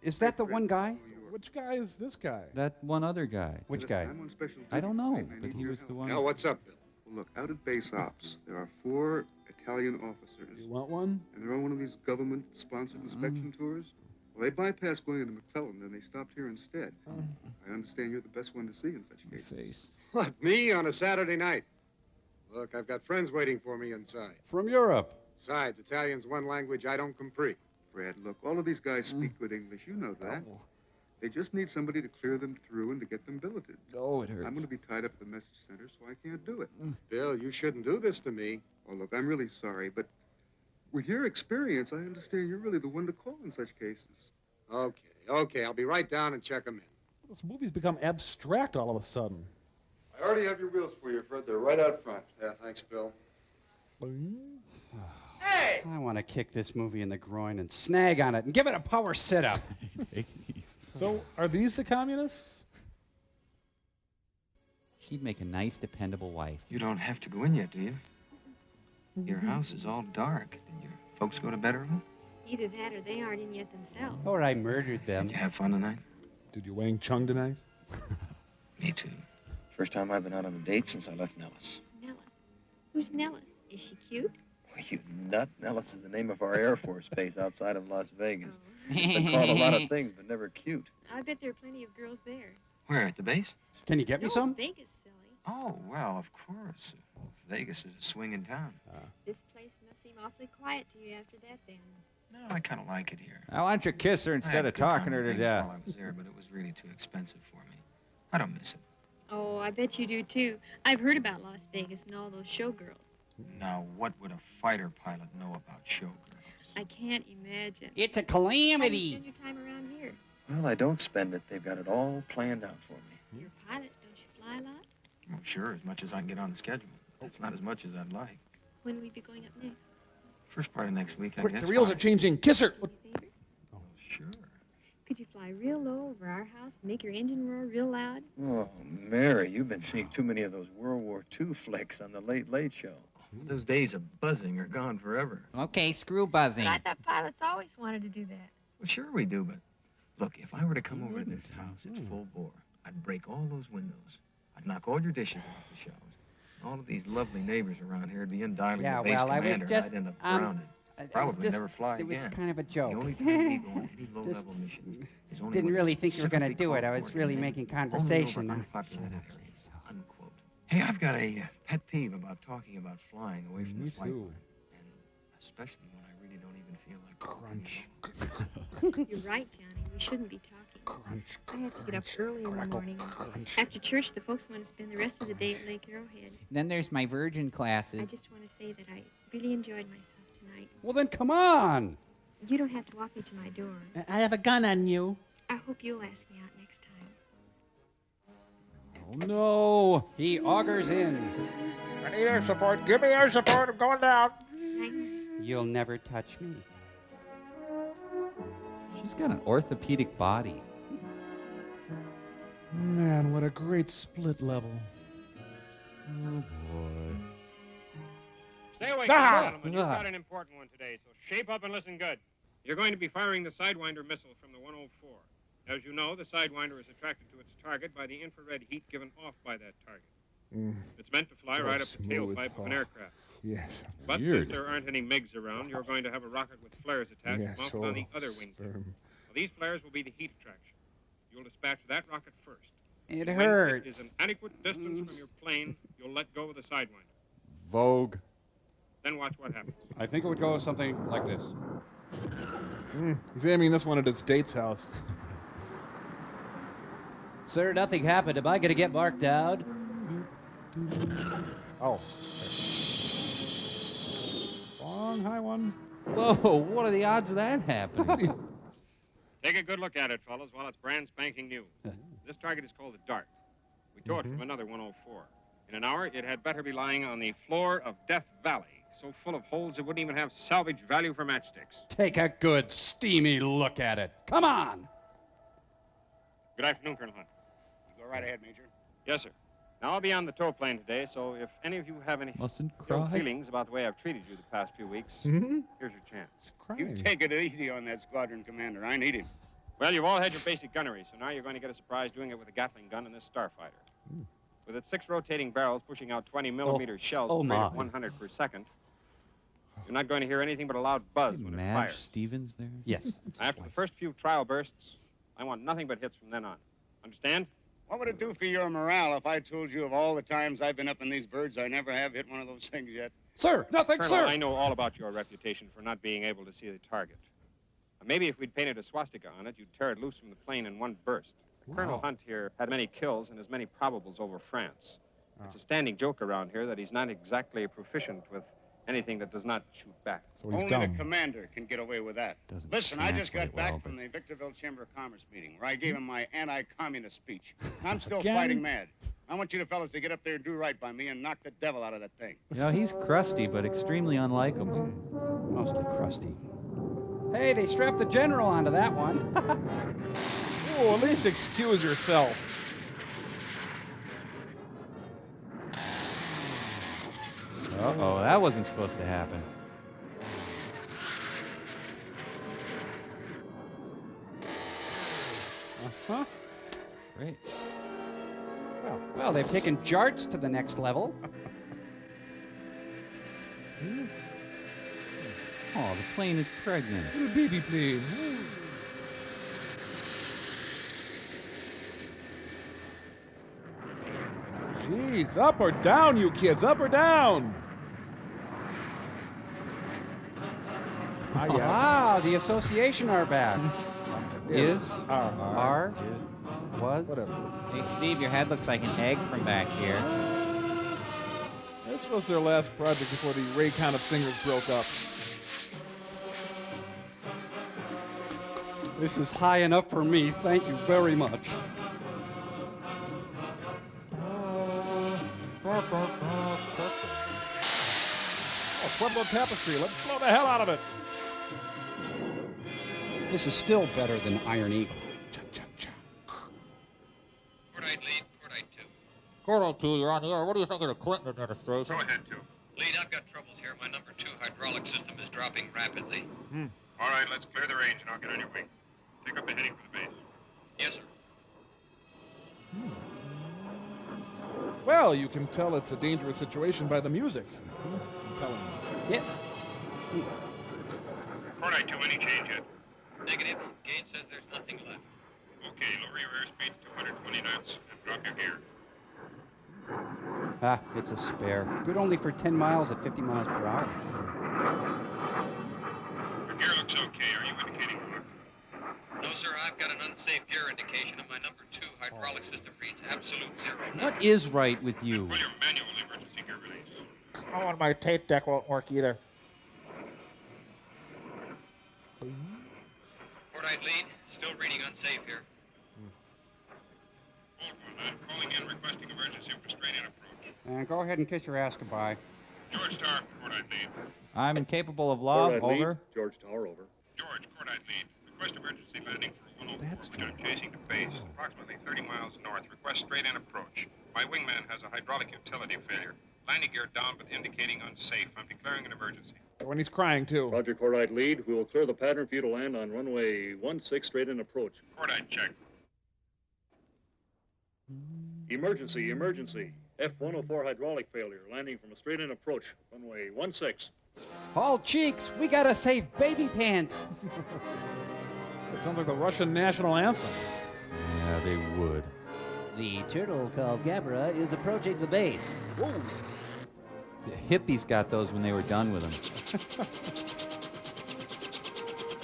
Is that the one guy? Which guy is this guy? That one other guy. Which guy? I'm on special duty. I don't know, I but need he your was the help. one. Now, what's up, Bill? Well, look, out at base ops, there are 4 Italian officers, You want one? and they're on one of these government-sponsored inspection tours. Well, they bypassed going into McClellan, and they stopped here instead. I understand you're the best one to see in such cases. Face. What, me on a Saturday night? Look, I've got friends waiting for me inside. From Europe. Besides, Italian's one language I don't comprehend. Fred, look, all of these guys speak good English. You know that. They just need somebody to clear them through and to get them billeted. Oh, it hurts. I'm going to be tied up at the message center, so I can't do it. Bill, you shouldn't do this to me. Oh, look, I'm really sorry, but with your experience, I understand you're really the one to call in such cases. Okay, I'll be right down and check them in. This movie's become abstract all of a sudden. I already have your wheels for you, Fred. They're right out front. Yeah, thanks, Bill. Hey! I want to kick this movie in the groin and snag on it and give it a power sit-up. So, are these the communists? She'd make a nice, dependable wife. You don't have to go in yet, do you? Your house is all dark. Did your folks go to bed early? Either that or they aren't in yet themselves. Or I murdered them. Did you have fun tonight? Did you Wang Chung tonight? Me too. First time I've been out on a date since I left Nellis. Nellis. Who's Nellis? Is she cute? Well, you nut. Nellis is the name of our Air Force base outside of Las Vegas. It's been called a lot of things, but never cute. I bet there are plenty of girls there. Where, at the base? Can you get me some? Vegas, silly. Oh, well, of course. Vegas is a swinging town. This place must seem awfully quiet to you after that, then. No, I kind of like it here. Now, why don't you kiss her I instead had of good talking her to conversations death? while I was there, but it was really too expensive for me. I don't miss it. Oh, I bet you do, too. I've heard about Las Vegas and all those showgirls. Now, what would a fighter pilot know about showgirls? I can't imagine. It's a How do you calamity. spend your time around here? Well, I don't spend it. They've got it all planned out for me. You're a pilot. Don't you fly a lot? Well, sure, as much as I can get on the schedule. It's not as much as I'd like. When will we be going up next? First part of next week, I Quick, guess. the reels are changing. Kiss her. Sure. Could you fly real low over our house and make your engine roar real loud? Oh, Mary, you've been seeing too many of those World War II flicks on the Late Late Show. Those days of buzzing are gone forever. Okay, screw buzzing. But I thought pilots always wanted to do that. Well, sure we do, but look, if I were to come over to this house, it's full bore. I'd break all those windows. I'd knock all your dishes off the shelves. All of these lovely neighbors around here would be in dialing Yeah, the base well, I was commander. just, I'd end up it grounded. was Probably just- never fly it was again. kind of a joke. The only time we go on any low-level missions is only Didn't when really it's think you were going to specifically do it. I called was for, really and making only over conversation. unpopulated areas, unquote. Hey, I've got a pet peeve about talking about flying away from the flight line, and especially when I really don't even feel like crunch. You're right, Johnny. We shouldn't be talking. I have to get up early in the morning. After church, the folks want to spend the rest of the day at Lake Arrowhead. Then there's my virgin classes. I just want to say that I really enjoyed myself tonight. Well, then come on. You don't have to walk me to my door. I have a gun on you. I hope you'll ask me out next time. Oh, no. He augers in. I need air support. Give me air support. I'm going down. You'll never touch me. She's got an orthopedic body. Man, what a great split level. Oh, boy. Stay awake, gentlemen. You've got an important one today, so shape up and listen good. You're going to be firing the Sidewinder missile from the 104. As you know, the Sidewinder is attracted to its target by the infrared heat given off by that target. It's meant to fly right up the tailpipe of an aircraft. Yes. But since there aren't any MiGs around, you're going to have a rocket with flares attached mounted on the other wing. Now, these flares will be the heat attraction. You'll dispatch that rocket first. It When hurts. it is an adequate distance from your plane, you'll let go of the Sidewinder. Vogue. Then watch what happens. I think it would go something like this. He's aiming this one at his date's house. Sir, nothing happened. Am I going to get marked out? Oh. Long, high one. Whoa, what are the odds of that happening? Take a good look at it, fellas, while it's brand spanking new. This target is called a Dart. We tore it from another 104. In an hour, it had better be lying on the floor of Death Valley, so full of holes it wouldn't even have salvage value for matchsticks. Take a good, steamy look at it. Come on. Good afternoon, Colonel Hunt. Go right ahead, Major. Yes, sir. Now, I'll be on the tow plane today, so if any of you have any Mustn't ill cry. feelings about the way I've treated you the past few weeks, Mhm. here's your chance. You take it easy on that squadron commander. I need him. Well, you've all had your basic gunnery, so now you're going to get a surprise doing it with a Gatling gun in this Starfighter. With its 6 rotating barrels pushing out 20-millimeter shells at a rate of 100 per second, you're not going to hear anything but a loud buzz when it Madge fires. Stevens there? Yes. After the first few trial bursts, I want nothing but hits from then on. Understand? What would it do for your morale if I told you of all the times I've been up in these birds, I never have hit one of those things yet? Sir, nothing, Colonel, sir. I know all about your reputation for not being able to see the target. Maybe if we'd painted a swastika on it, you'd tear it loose from the plane in one burst. Colonel Hunt here had many kills and as many probables over France. It's a standing joke around here that he's not exactly proficient with anything that does not shoot back. Only the commander can get away with that. Doesn't Listen, I just got translate back well, from the Victorville Chamber of Commerce meeting where I gave him my anti-communist speech. I'm still Again? fighting mad. I want you fellas to get up there and do right by me and knock the devil out of that thing. You know, he's crusty, but extremely unlikable. Mostly crusty. Hey, they strapped the general onto that one. Oh, at least excuse yourself. Uh-oh, that wasn't supposed to happen. Uh-huh. Great. Well, they've taken Jarts to the next level. Oh, the plane is pregnant. Little baby plane. Jeez, up or down, you kids, up or down? Ah, the association are back. Was. Whatever. Hey, Steve, your head looks like an egg from back here. This was their last project before the Raycon of Singers broke up. This is high enough for me. Thank you very much. Oh, Pueblo Tapestry. Let's blow the hell out of it. This is still better than Iron Eagle. Cordite lead, Cordite 2. Cordite 2, you're on the air. What do you think of the Clinton administration? Go ahead, 2. Lead, I've got troubles here. My number 2 hydraulic system is dropping rapidly. All right, let's clear the range and I'll get on your wing. Take up the heading for the base. Yes, sir. Well, you can tell it's a dangerous situation by the music. Compelling. Yes. Cordite 2, any change yet? Negative. Gauge says there's nothing left. Okay, lower your airspeed to 220 knots and drop your gear. Ah, it's a spare. Good only for 10 miles at 50 miles per hour. Your gear looks okay. Are you indicating mark? No, sir, I've got an unsafe gear indication, and my number 2 hydraulic system reads absolute 0. What is right with you? Well, your manual emergency gear release. Oh, and my tape deck won't work either. Cordite lead, still reading unsafe here. Hold one. I'm calling in requesting emergency restraining approach. And go ahead and kiss your ass goodbye. George Tower, Cordite lead. I'm incapable of love. Cordite Over. lead, George Tower, over. George, Cordite lead. Request emergency landing for 104. That's true. I'm chasing the base, approximately 30 miles north. Request straight-in approach. My wingman has a hydraulic utility failure. Landing gear down, but indicating unsafe. I'm declaring an emergency. When he's crying, too. Roger, Cordite lead. We will clear the pattern for you to land on runway 16 straight in approach. Cordite check. Emergency, emergency. F-104 hydraulic failure. Landing from a straight in approach. Runway 16. All cheeks, we gotta save baby pants. It sounds like the Russian national anthem. Yeah, they would. The turtle called Gabra is approaching the base. Whoa. The hippies got those when they were done with them.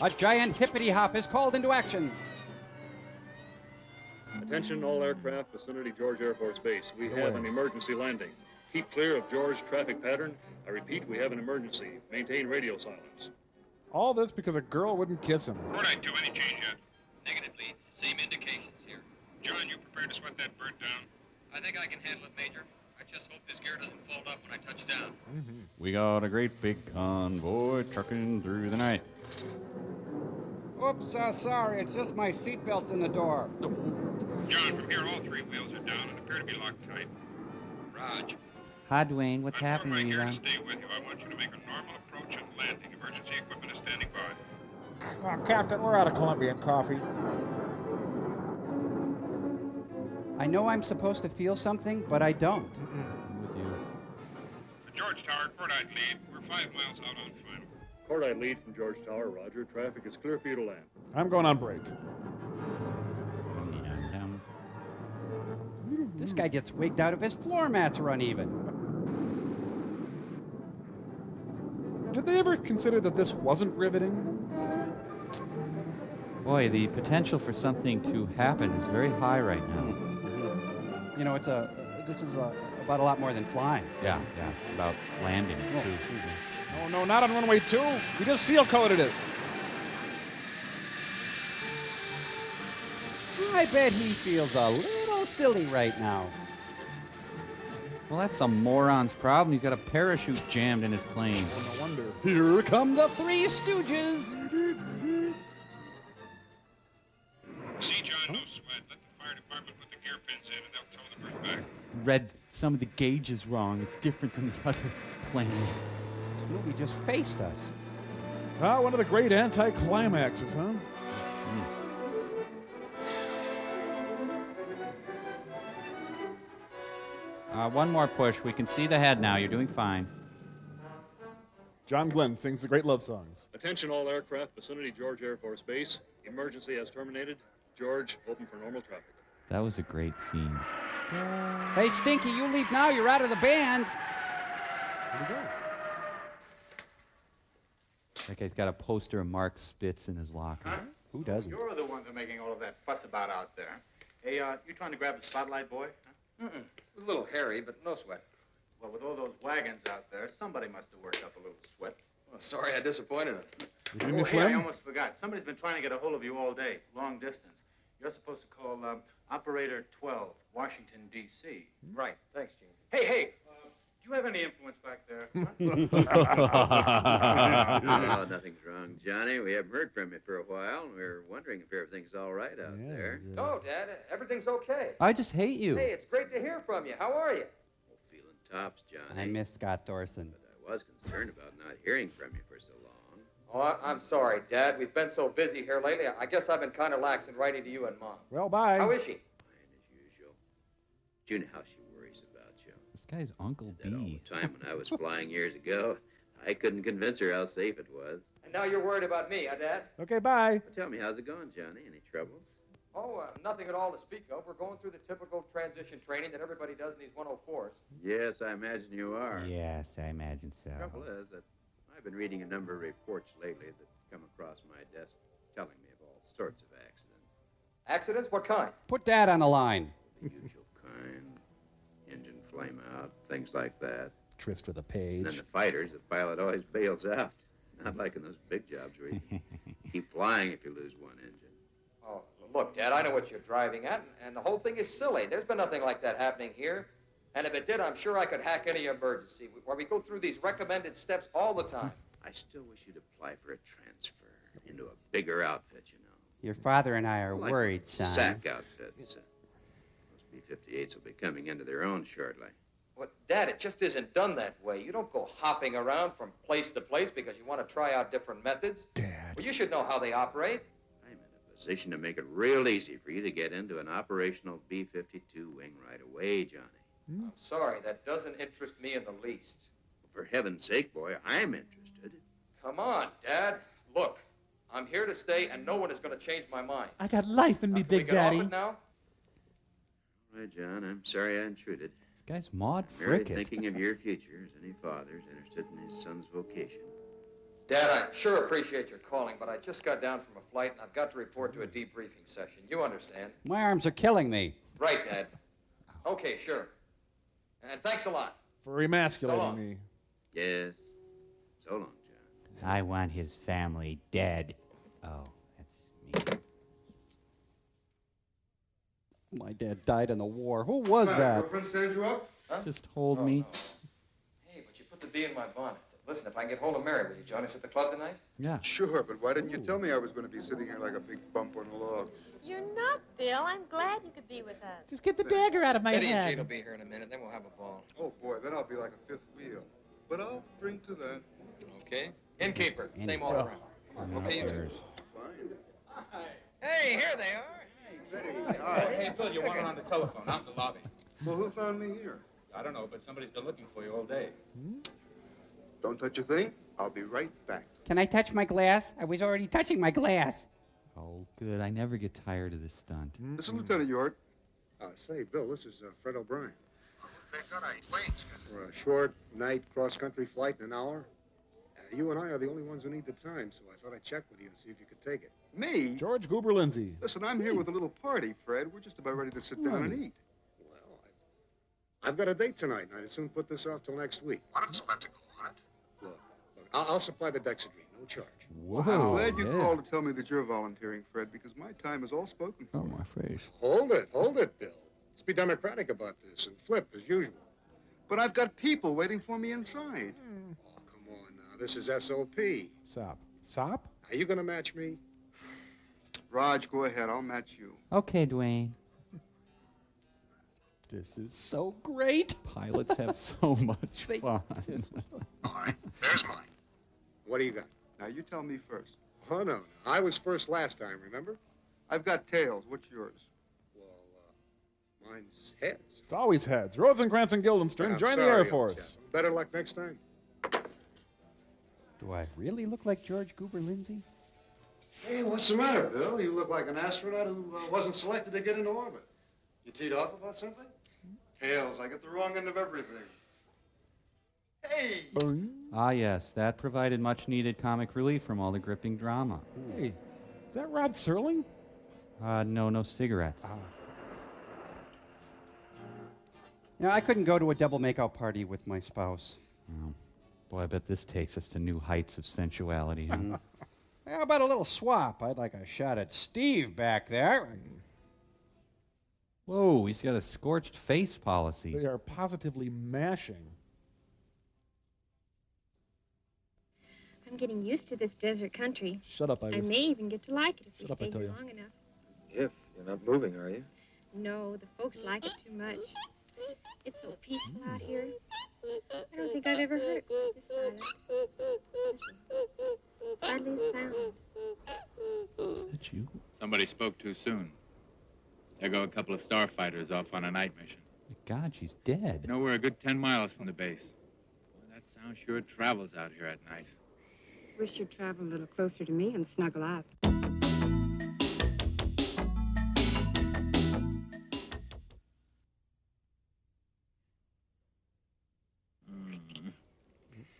A giant hippity hop is called into action. Attention all aircraft, vicinity George Air Force Base. We have an emergency landing. Keep clear of George traffic pattern. I repeat, we have an emergency. Maintain radio silence. All this because a girl wouldn't kiss him. Cordite 2, any change yet? Negative lead, same indications here. John, you prepared to sweat that bird down? I think I can handle it, Major. I just hope this gear doesn't fold up when I touch down. We got a great big convoy trucking through the night. Oops, sorry, it's just my seatbelt's in the door. John, from here all 3 wheels are down and appear to be locked tight. Raj. Hi, Dwayne. What's happening, I'm here to Elon? stay with you. I want you to make a normal approach and landing. Emergency equipment is standing by. Oh, Captain, we're out of Colombian coffee. I know I'm supposed to feel something, but I don't. I'm with you. The George Tower, Cordite lead. We're 5 miles out on final. Cordite lead from George Tower, roger. Traffic is clear for you to land. I'm going on break. This guy gets wigged out if his floor mats are uneven. Did they ever consider that this wasn't riveting? Boy, the potential for something to happen is very high right now. You know, this is about a lot more than flying. Yeah, it's about landing it, too. Oh, no, not on runway 2. We just seal-coated it. I bet he feels a little silly right now. Well, that's the moron's problem. He's got a parachute jammed in his plane. Oh, no wonder. Here come the Three Stooges. See, John, no sweat. Let the fire department put the gear pins in and they'll tow the bird back. Read some of the gauges wrong. It's different than the other plane. This movie just faced us. Ah, one of the great anti-climaxes, huh? One more push. We can see the head now. You're doing fine. John Glenn sings the great love songs. Attention all aircraft, vicinity George Air Force Base. Emergency has terminated. George, open for normal traffic. That was a great scene. Hey, Stinky, you leave now. You're out of the band. Here we go. That guy's got a poster of Mark Spitz in his locker. Huh? Who doesn't? You're the ones who are making all of that fuss about out there. Hey, you trying to grab the spotlight, boy? Huh? Mm-mm. A little hairy, but no sweat. Well, with all those wagons out there, somebody must have worked up a little sweat. Well, sorry I disappointed him. Did you Oh, miss hey, I Lem? almost forgot. Somebody's been trying to get a hold of you all day, long distance. You're supposed to call Operator 12, Washington, D.C. Right. Thanks, Gene. Hey, do you have any influence back there? Oh, nothing's wrong, Johnny. We haven't heard from you for a while, and we're wondering if everything's all right out there. Oh, Dad, everything's okay. I just hate you. Hey, it's great to hear from you. How are you? Feeling tops, Johnny. I miss Scott Thorson. I was concerned about not hearing from you for so long. Oh, I'm sorry, Dad. We've been so busy here lately. I guess I've been kind of lax in writing to you and Mom. Well, bye. How is she? Do you know how she worries about you? This guy's Uncle That all B. the time when I was flying years ago, I couldn't convince her how safe it was. And now you're worried about me, huh, Dad? Okay, bye. Well, tell me, how's it going, Johnny? Any troubles? Oh, nothing at all to speak of. We're going through the typical transition training that everybody does in these 104s. Yes, I imagine you are. Yes, I imagine so. The trouble is that I've been reading a number of reports lately that come across my desk telling me of all sorts of accidents. Accidents? What kind? Put Dad on the line. The usual kind. Engine flame out, things like that. Tryst with a And then page. the fighters, the pilot always bails out. Not like in those big jobs where you keep flying if you lose one engine. Oh, look, Dad, I know what you're driving at, and the whole thing is silly. There's been nothing like that happening here. And if it did, I'm sure I could hack any emergency, where we go through these recommended steps all the time. I still wish you'd apply for a transfer into a bigger outfit, you know. Your father and I are Like worried, son. SAC outfits. Those B-58s will be coming into their own shortly. Well, Dad, it just isn't done that way. You don't go hopping around from place to place because you want to try out different methods. Dad. Well, you should know how they operate. I'm in a position to make it real easy for you to get into an operational B-52 wing right away, Johnny. I'm sorry, that doesn't interest me in the least. For heaven's sake, boy, I'm interested. Come on, Dad. Look, I'm here to stay, and no one is going to change my mind. I got life in me, Can we Big get off Daddy. it now? All right, John, I'm sorry I intruded. This guy's Maud Merely Frickett. thinking of your future as any father's interested in his son's vocation. Dad, I sure appreciate your calling, but I just got down from a flight, and I've got to report to a debriefing session. You understand? My arms are killing me. Right, Dad. Okay, sure. And thanks a lot. For emasculating So long. me. Yes. So long, John. I want his family dead. Oh, that's me. My dad died in the war. Who was that? Girlfriend stand you up? Huh? Just hold me. Hey, but you put the bee in my bonnet. Listen, if I can get hold of Mary, will you join us at the club tonight? Yeah. Sure, but why didn't you tell me I was going to be sitting here like a big bump on a log? You're not, Bill. I'm glad you could be with us. Just get the dagger out of my Eddie and Jane head. will be here in a minute, then we'll have a ball. Oh, boy, then I'll be like a fifth wheel. But I'll drink to that. Okay? Innkeeper, same all around. Okay, you two. Fine. Hey, here they are. Hey, Betty. Hi. Hey, Bill, you want it on the telephone, out in the lobby. Well, who found me here? I don't know, but somebody's been looking for you all day. Don't touch a thing. I'll be right back. Can I touch my glass? I was already touching my glass. Oh, good. I never get tired of this stunt. This is Lieutenant York. Say, Bill, this is Fred O'Brien. Thank God I wait. For a short night cross-country flight in an hour. You and I are the only ones who need the time, so I thought I'd check with you and see if you could take it. Me? George Goober Lindsay. Listen, I'm here with a little party, Fred. We're just about ready to sit down and eat. Well, I've got a date tonight, and I'd soon put this off till next week. Why don't you let it go on it? Look, I'll supply the Dexedrine, no charge. Whoa. I'm glad you yeah. called to tell me that you're volunteering, Fred, because my time is all spoken for. Oh, my face. Hold it, Bill. Let's be democratic about this and flip as usual. But I've got people waiting for me inside. Oh, come on now. This is SOP. Sop. Sop? Are you going to match me? Raj, go ahead. I'll match you. Okay, Dwayne. This is so great. Pilots have so much fun. All right, there's mine. What do you got? Now, you tell me first. Oh, no. I was first last time, remember? I've got tails. What's yours? Well, mine's heads. It's always heads. Rosencrantz and Guildenstern, I'm join the sorry, Air old Force. chap. Better luck next time. Do I really look like George Goober Lindsay? Hey, what's the matter, Bill? You look like an astronaut who wasn't selected to get into orbit. You teed off about something? Tails. I get the wrong end of everything. Hey! Boing. Ah, yes, that provided much-needed comic relief from all the gripping drama. Hey, is that Rod Serling? No cigarettes. Yeah, I couldn't go to a double makeout party with my spouse. Oh, boy, I bet this takes us to new heights of sensuality, huh? How about a little swap? I'd like a shot at Steve back there. Whoa, he's got a scorched face policy. They are positively mashing. I'm getting used to this desert country. Shut up, I Iris. may even get to like it if we Shut up, I stay tell here you. long enough. If you're not moving, are you? No, the folks like it too much. It's so peaceful out here. I don't think I've ever heard it quite this silent. Hardly a sound. Is that you? Somebody spoke too soon. There go a couple of starfighters off on a night mission. God, she's dead. You know, we're a good 10 miles from the base. Well, that sound sure travels out here at night. Wish you'd travel a little closer to me and snuggle up.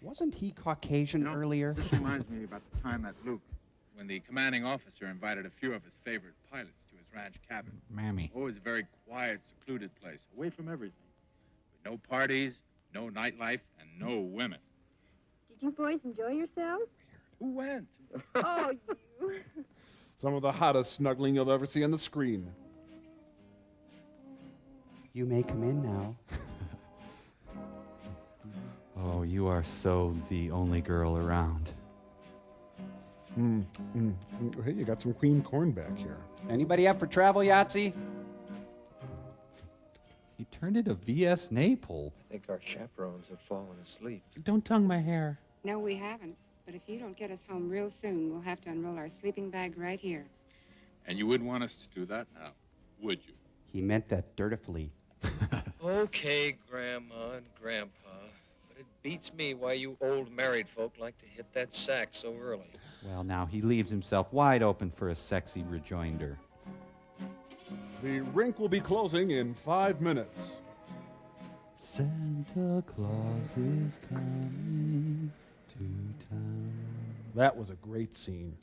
Wasn't he Caucasian earlier? This reminds me about the time at Luke, when the commanding officer invited a few of his favorite pilots to his ranch cabin. Mammy. Oh, it was a very quiet, secluded place, away from everything. With no parties, no nightlife, and no women. Did you boys enjoy yourselves? Who went? Oh, you. Some of the hottest snuggling you'll ever see on the screen. You may come in now. Oh, you are so the only girl around. Hey, you got some cream corn back here. Anybody up for travel, Yahtzee? He turned into V.S. Naples. I think our chaperones have fallen asleep. Don't tongue my hair. No, we haven't. But if you don't get us home real soon, we'll have to unroll our sleeping bag right here. And you wouldn't want us to do that now, would you? He meant that dirtifully. Okay, Grandma and Grandpa, but it beats me why you old married folk like to hit that sack so early. Well, now he leaves himself wide open for a sexy rejoinder. The rink will be closing in 5 minutes. Santa Claus is coming to town. That was a great scene.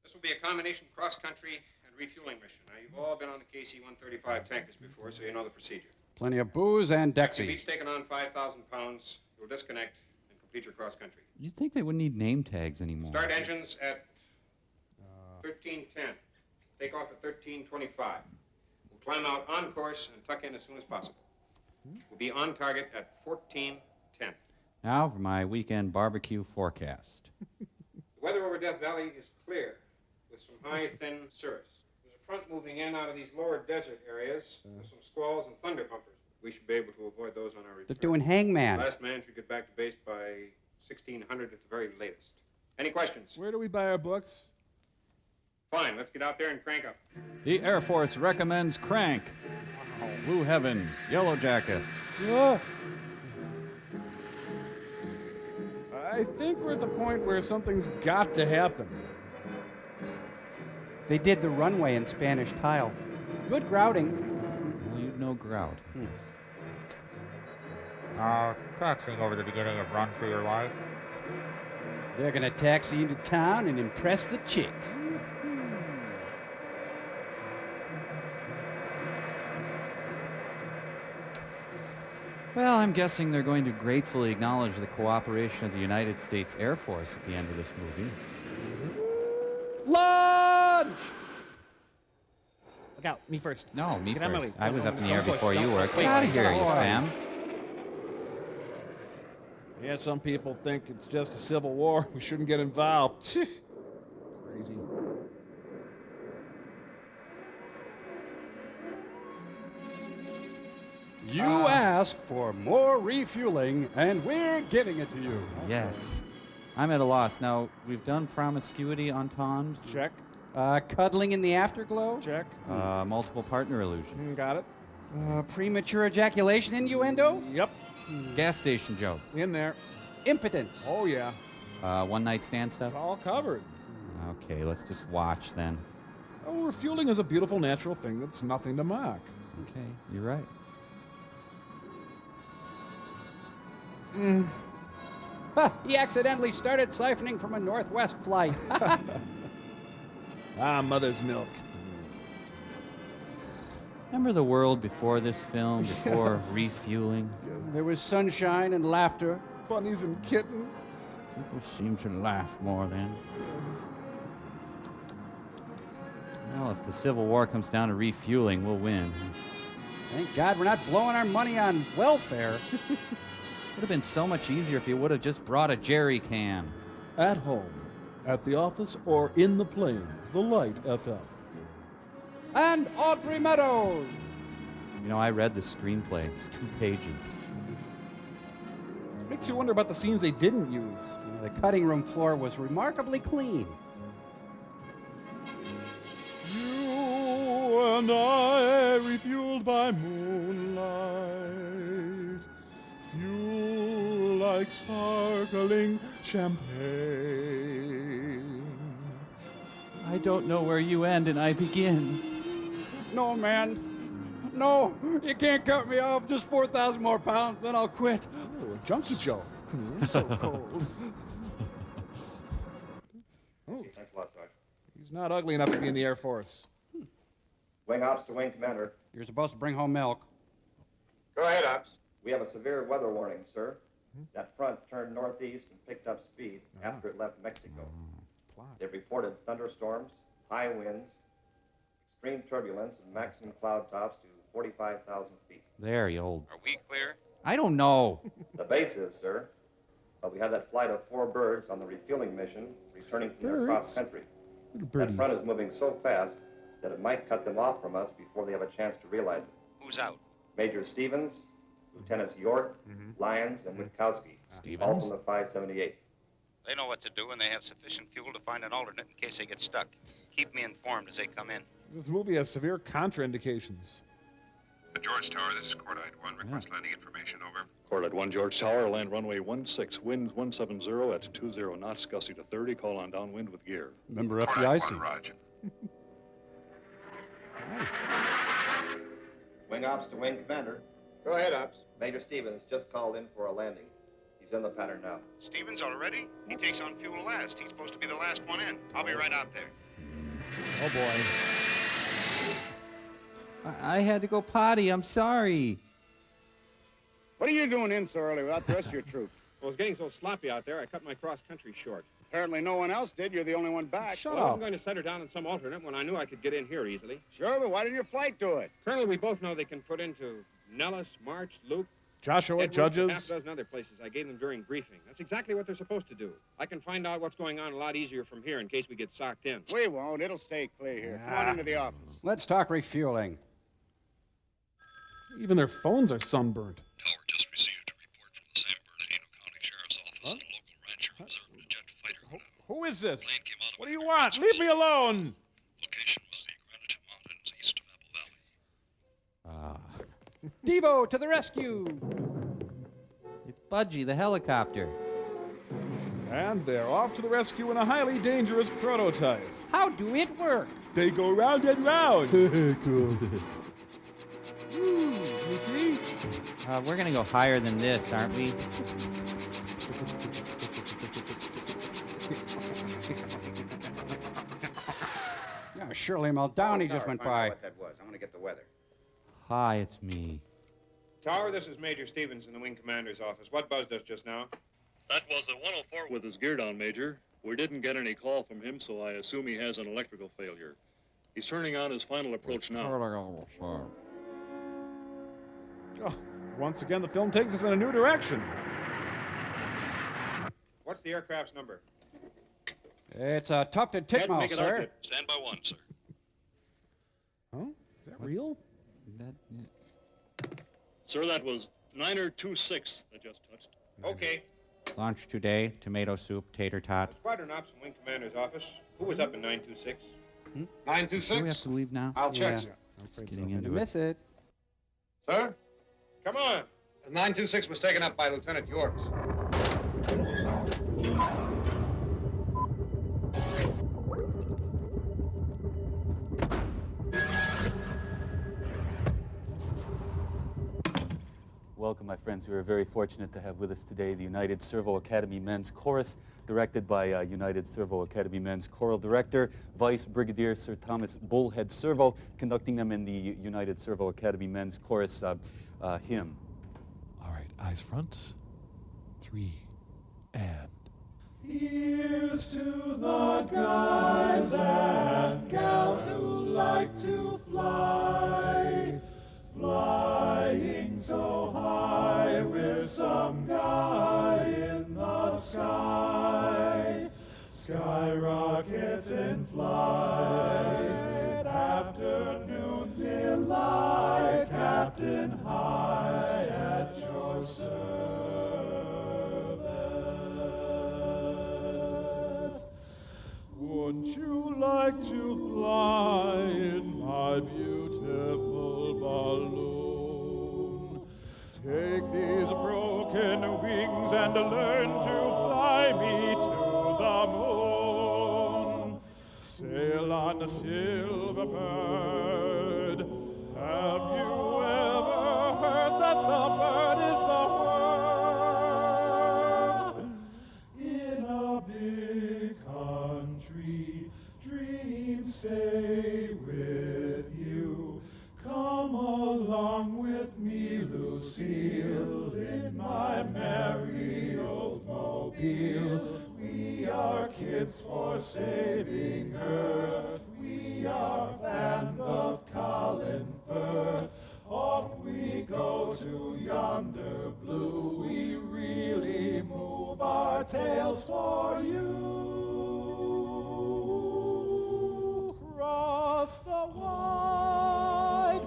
This will be a combination cross-country and refueling mission. Now, you've all been on the KC-135 tankers before, so you know the procedure. Plenty of booze and After you've Dexies. each taken on 5,000 pounds, you'll disconnect and complete your cross-country. You'd think they wouldn't need name tags anymore. Start engines at 13:10. Take off at 13:25. We'll climb out on course and tuck in as soon as possible. We'll be on target at 14:10. Now for my weekend barbecue forecast. The weather over Death Valley is clear, with some high, thin cirrus. There's a front moving in out of these lower desert areas, with some squalls and thunder bumpers. We should be able to avoid those on our return. They're doing hangman. Last man should get back to base by 1600 at the very latest. Any questions? Where do we buy our books? Fine, let's get out there and crank up. The Air Force recommends Crank. Blue Heavens, Yellow Jackets. I think we're at the point where something's got to happen. They did the runway in Spanish tile. Good grouting. Well, you'd know grout. Taxiing over the beginning of Run for Your Life. They're going to taxi into town and impress the chicks. Well, I'm guessing they're going to gratefully acknowledge the cooperation of the United States Air Force at the end of this movie. Lunch! Look out, me first. No, me Get out of my first. way. I was Don't- up in the don't air push. before you Don't- were. wait, Get out of wait, here, you hold on. fam. Yeah, some people think it's just a civil war. We shouldn't get involved. Crazy. You asked for more refueling, and we're giving it to you. Yes. I'm at a loss. Now, we've done promiscuity entendre. Check. Cuddling in the afterglow? Check. Multiple partner illusion. Got it. Premature ejaculation innuendo? Yep. Gas station jokes. In there. Impotence. Oh, yeah. One night stand stuff. It's all covered. Okay, let's just watch then. Oh, refueling is a beautiful natural thing that's nothing to mock. Okay, you're right. He accidentally started siphoning from a Northwest flight. Ah, mother's milk. Remember the world before this film, before refueling? There was sunshine and laughter. Bunnies and kittens. People seem to laugh more then. Well, if the Civil War comes down to refueling, we'll win. Thank God we're not blowing our money on welfare. Would have been so much easier if you would have just brought a jerry can. At home, at the office, or in the plane, the Light FM. And Audrey Meadows. You know, I read the screenplay. It's 2 pages. Makes you wonder about the scenes they didn't use. The cutting room floor was remarkably clean. You and I refueled by moonlight, fuel like sparkling champagne. I don't know where you end and I begin. No, man. No, you can't cut me off. Just 4,000 more pounds, then I'll quit. Oh, Junkie Joe. So cold. Oh, Thanks a lot, Sergeant. he's not ugly enough to be in the Air Force. Wing Ops to Wing Commander. You're supposed to bring home milk. Go ahead, Ops. We have a severe weather warning, sir. That front turned northeast and picked up speed after it left Mexico. They've reported thunderstorms, high winds, extreme turbulence, and maximum cloud tops to 45,000 feet. There, you old... Are we clear? I don't know. The base is, sir. But we have that flight of 4 birds on the refueling mission returning from their Birds? cross-country. Little That front birdies. is moving so fast that it might cut them off from us before they have a chance to realize it. Who's out? Major Stevens, Lieutenants York, Lyons, and Witkowski. All from the 578. They know what to do, and they have sufficient fuel to find an alternate in case they get stuck. Keep me informed as they come in. This movie has severe contraindications. The George Tower, this is Cordite 1. Request landing information, over. Cordite 1, George Tower, land runway 16, winds 170 at 20 knots, gusty to 30, call on downwind with gear. Remember FDIC. Roger. Wing Ops to Wing Commander. Go ahead, Ops. Major Stevens just called in for a landing. He's in the pattern now. Stevens already? He takes on fuel last. He's supposed to be the last one in. I'll be right out there. Oh, boy. I had to go potty. I'm sorry. What are you doing in so early without the rest of your troop? Well, it was getting so sloppy out there, I cut my cross-country short. Apparently no one else did. You're the only one back. Well, I wasn't going to set her down in some alternate when I knew I could get in here easily. Sure, but why didn't your flight do it? Colonel, we both know they can put into Nellis, March, Luke, Joshua, Edwards, Judges. and half a dozen other places I gave them during briefing. That's exactly what they're supposed to do. I can find out what's going on a lot easier from here in case we get socked in. We won't. It'll stay clear here. Come on into the office. Let's talk refueling. Even their phones are sunburned. Tower just received a report from the San Bernardino County Sheriff's Office that a local rancher observed a jet fighter go down. Who is this? Plane came out of What do you want? Leave me alone! Location was the Granite Mountains east of Apple Valley. Devo to the rescue! It's Budgie, the helicopter. And they're off to the rescue in a highly dangerous prototype. How do it work? They go round and round. Cool. You see? We're going to go higher than this, aren't we? Yeah, Shirley Muldowney just went by. What that was. I want to get the weather. Hi, it's me. Tower, this is Major Stevens in the Wing Commander's office. What buzzed us just now? That was the 104 with his gear down, Major. We didn't get any call from him, so I assume he has an electrical failure. He's turning on his final approach now. Oh, once again, the film takes us in a new direction. What's the aircraft's number? It's a tufted Can't titmouse, make it out sir. yet. Stand by one, sir. Huh? Is that real? Sir, that was Niner 26 that just touched. Okay. Lunch today, tomato soup, tater tot. Squadron Ops in Wing Commander's office. Who was up in 926? Do we 926? have to leave now? I'll check, Yeah. sir. Getting You into it. miss it. Sir? Come on. 926 was taken up by Lieutenant Yorks. welcome, my friends. We are very fortunate to have with us today the United Servo Academy Men's Chorus, directed by United Servo Academy Men's Choral Director, Vice Brigadier Sir Thomas Bullhead Servo, conducting them in the United Servo Academy Men's Chorus hymn. All right, eyes front. 3, and... Here's to the guys and gals who like to fly, flying so high with some guy in the sky. Skyrockets in flight, afternoon delight, Captain High at your service. Wouldn't you like to fly in my beautiful balloon? Take these broken wings and learn to fly me to the moon. Sail on the silver bird. Have you ever heard that the bird is the word? In a big country, dreams stay with you. Come along with me, Lucille, in my merry Oldsmobile. We are kids for saving Earth. We are fans of Colin Firth. Off we go to yonder blue. We really move our tails for you. Cross the wide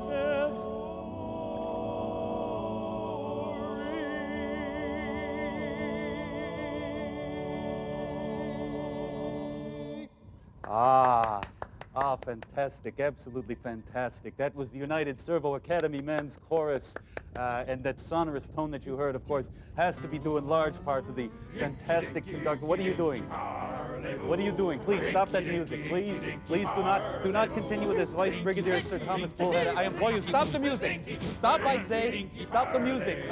Fantastic, absolutely fantastic. That was the United Servo Academy Men's Chorus, and that sonorous tone that you heard, of course, has to be due in large part to the fantastic conductor. What are you doing? What are you doing? Please stop that music. Please do not continue with this. Vice Brigadier Sir Thomas Bullhead, I implore you, stop the music. Stop, I say. Stop the music.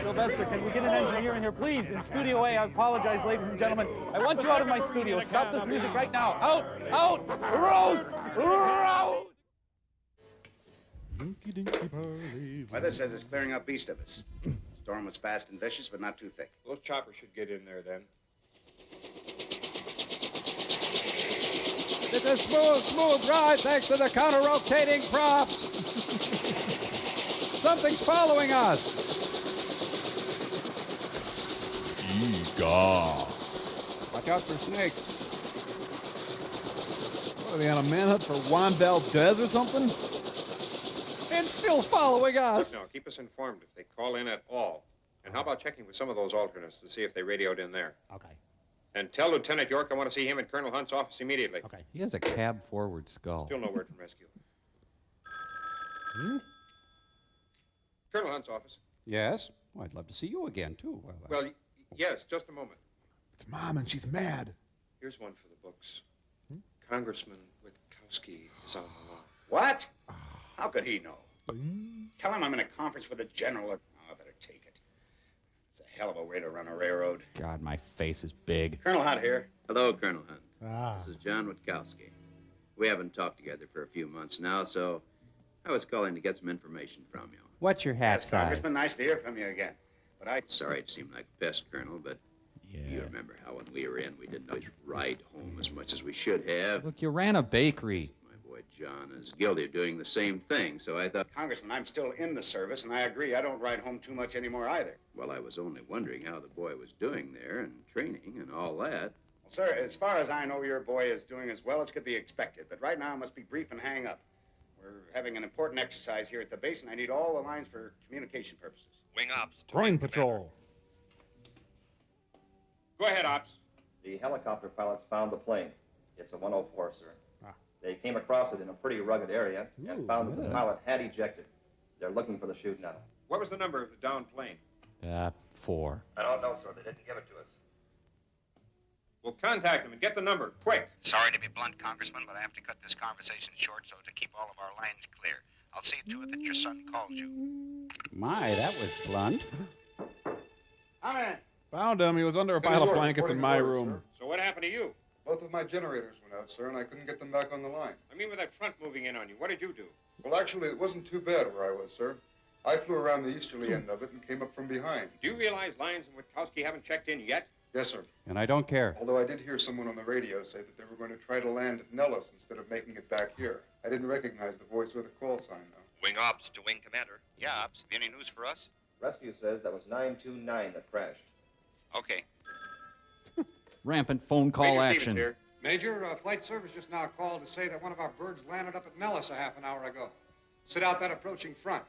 Sylvester, can we get an engineer in here, please? In Studio A, I apologize, ladies and gentlemen. I want you out of my studio. Stop this music right now. Out! Out! Rose! Rose! Weather says it's clearing up east of us. Storm was fast and vicious, but not too thick. Those choppers should get in there then. It's a smooth ride thanks to the counter-rotating props. Something's following us. Eegah. Watch out for snakes. What, are they on a manhunt for Juan Valdez or something? It's still following us. No, keep us informed if they call in at all. And how about checking with some of those alternates to see if they radioed in there? Okay. And tell Lieutenant York I want to see him in Colonel Hunt's office immediately. Okay. He has a cab-forward skull. Still no word from rescue. Colonel Hunt's office. Yes? Well, I'd love to see you again, too. Well, yes, just a moment. It's Mom, and she's mad. Here's one for the books. Congressman Witkowski is on the line. What? How could he know? Tell him I'm in a conference with the general. Oh, I better take it. It's a hell of a way to run a railroad. God, my face is big. Colonel Hunt here. Hello, Colonel Hunt. Ah. This is John Witkowski. We haven't talked together for a few months now, so I was calling to get some information from you. What's your hat Yes, size? Congressman, nice to hear from you again. But Sorry it seemed like a pest, Colonel, but you remember how when we were in, we didn't always ride home as much as we should have. Look, you ran a bakery. My boy John is guilty of doing the same thing, so I thought... Congressman, I'm still in the service, and I agree I don't ride home too much anymore either. Well, I was only wondering how the boy was doing there and training and all that. Well, sir, as far as I know, your boy is doing as well as could be expected. But right now, I must be brief and hang up. We're having an important exercise here at the base, and I need all the lines for communication purposes. Wing Ops. Train Patrol. Go ahead, Ops. The helicopter pilots found the plane. It's a 104, sir. They came across it in a pretty rugged area and found that the pilot had ejected. They're looking for the chute now. What was the number of the downed plane? 4. I don't know, sir. They didn't give it to us. Well, contact them and get the number, quick. Sorry to be blunt, Congressman, but I have to cut this conversation short so to keep all of our lines clear. I'll see to it that your son calls you. My, that was blunt. Come in. Found him. He was under a pile of blankets in my room. So what happened to you? Both of my generators went out, sir, and I couldn't get them back on the line. I mean with that front moving in on you. What did you do? Well, actually, it wasn't too bad where I was, sir. I flew around the easterly end of it and came up from behind. Do you realize Lyons and Witkowski haven't checked in yet? Yes, sir. And I don't care. Although I did hear someone on the radio say that they were going to try to land at Nellis instead of making it back here. I didn't recognize the voice or the call sign, though. Wing ops to wing commander. Yeah, ops. Any news for us? Rescue says that was 929 that crashed. Okay. Rampant phone call Major action. Stevens here. Major, flight service just now called to say that one of our birds landed up at Nellis a half an hour ago. Sit out that approaching front.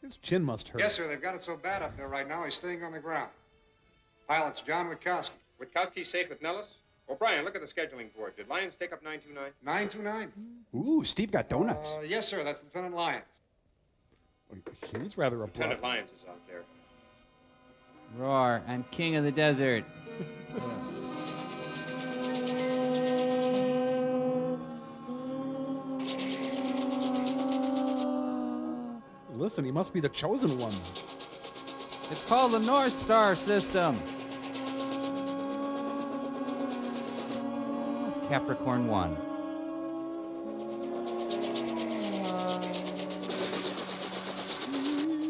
His chin must hurt. Yes, sir, they've got it so bad up there right now, he's staying on the ground. Pilot's John Witkowski. Witkowski safe at Nellis? O'Brien, look at the scheduling board. Did Lyons take up 929? 929? Ooh, Steve got donuts. Yes, sir, that's Lieutenant Lyons. He's rather abrupt. Lieutenant Lyons is out there. Roar, I'm king of the desert. Listen, he must be the chosen one. It's called the North Star System. Capricorn 1.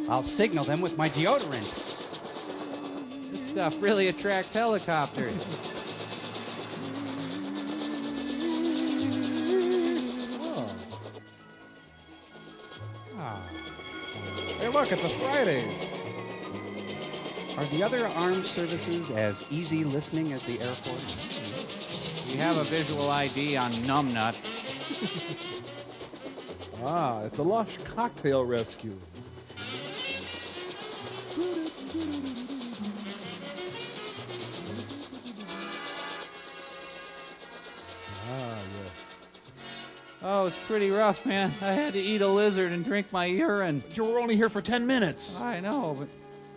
I'll signal them with my deodorant. This stuff really attracts helicopters. Hey, look, it's a Fridays. Are the other armed services as easy listening as the Air Force? We have a visual ID on numbnuts. It's a lush cocktail rescue. Yes. Oh, it's pretty rough, man. I had to eat a lizard and drink my urine. You were only here for 10 minutes. I know, but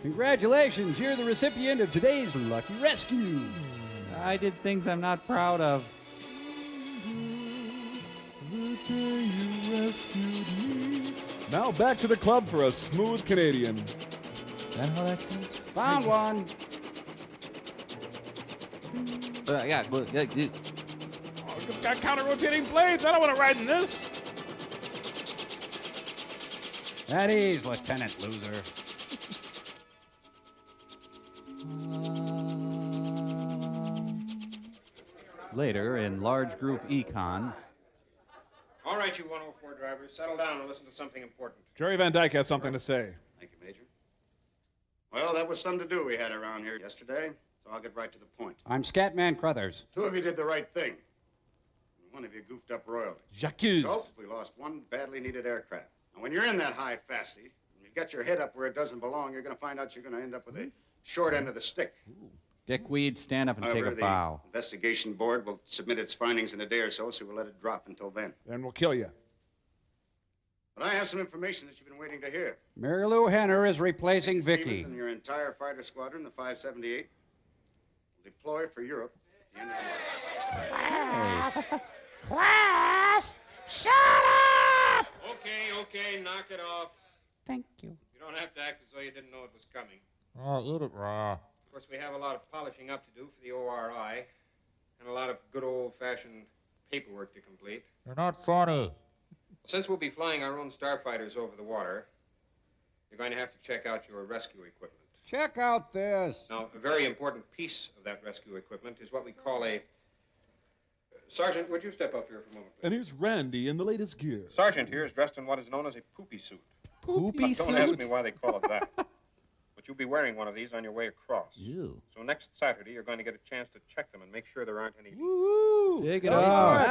Congratulations, you're the recipient of today's Lucky Rescue. I did things I'm not proud of. The day you rescued me. Now back to the club for a smooth Canadian. Is that how that goes? Found one. Yeah, well, It's got counter-rotating blades. I don't want to ride in this. At ease, Lieutenant Loser. Later, in large group econ. All right, you 104 drivers, settle down and listen to something important. Jerry Van Dyke has something to say. Thank you, Major. Well, that was some to do we had around here yesterday, so I'll get right to the point. I'm Scatman Crothers. Two of you did the right thing. One of you goofed up royally. J'accuse. So, we lost one badly needed aircraft. And when you're in that high fasty, and you get your head up where it doesn't belong, you're going to find out you're going to end up with a short end of the stick. Dickweed, stand up and However, take a bow. The investigation board will submit its findings in a day or so, so we'll let it drop until then. Then we'll kill you. But I have some information that you've been waiting to hear. Mary Lou Henner is replacing Vicky. And your entire fighter squadron, the 578, will deploy for Europe at the end of the month. Class, shut up! Okay, knock it off. Thank you. You don't have to act as though you didn't know it was coming. Oh, eat it raw. Of course, we have a lot of polishing up to do for the ORI, and a lot of good old-fashioned paperwork to complete. You're not funny. Since we'll be flying our own starfighters over the water, you're going to have to check out your rescue equipment. Check out this. Now, a very important piece of that rescue equipment is what we call a... Sergeant, would you step up here for a moment, please? And here's Randy in the latest gear. Sergeant here is dressed in what is known as a poopy suit. Poopy Don't ask me why they call it that. But you'll be wearing one of these on your way across. You. So next Saturday, you're going to get a chance to check them and make sure there aren't any... Woo! Take it off.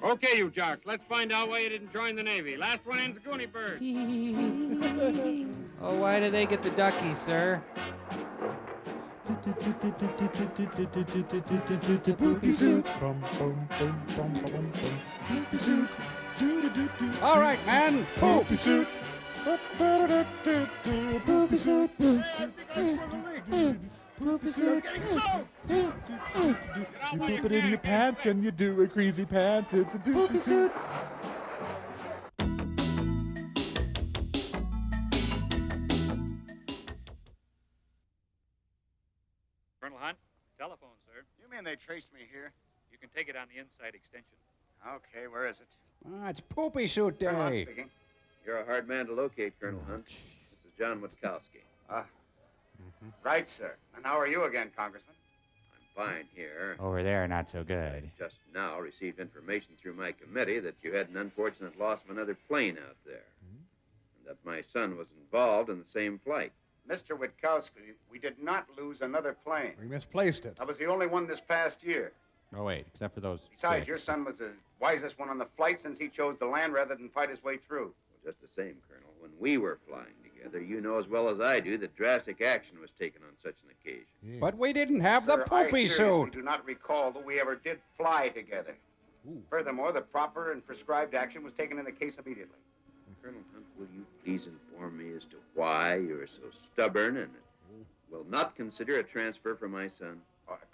Okay, you jocks, let's find out why you didn't join the Navy. Last one in's a Goonie bird. Oh, why do they get the ducky, sir? Poopy suit. Poopy suit. All right, man. Poopy suit. Poopy suit. poopy suit. You poop it in your pants and you do a crazy pants. It's a doopy suit. Colonel Hunt, telephone, sir. You mean they traced me here? You can take it on the inside extension. Okay, where is it? Ah, it's poopy suit Colonel Hunt day. speaking. You're a hard man to locate, Colonel Hunt. This is John Witkowski. Right, sir. And how are you again, Congressman? I'm fine here. Over there, not so good. Just now received information through my committee that you had an unfortunate loss of another plane out there. And that my son was involved in the same flight. Mr. Witkowski, we did not lose another plane. We misplaced it. That was the only one this past year. Oh, wait, except for those Besides, 6. your son was the wisest one on the flight since he chose to land rather than fight his way through. Well, just the same, Colonel, when we were flying together, you know as well as I do that drastic action was taken on such an occasion. But we didn't have the Sir, poopy I seriously suit. do not recall that we ever did fly together. Furthermore, the proper and prescribed action was taken in the case immediately. Colonel Hunt, will you please inform me as to why you're so stubborn and will not consider a transfer for my son?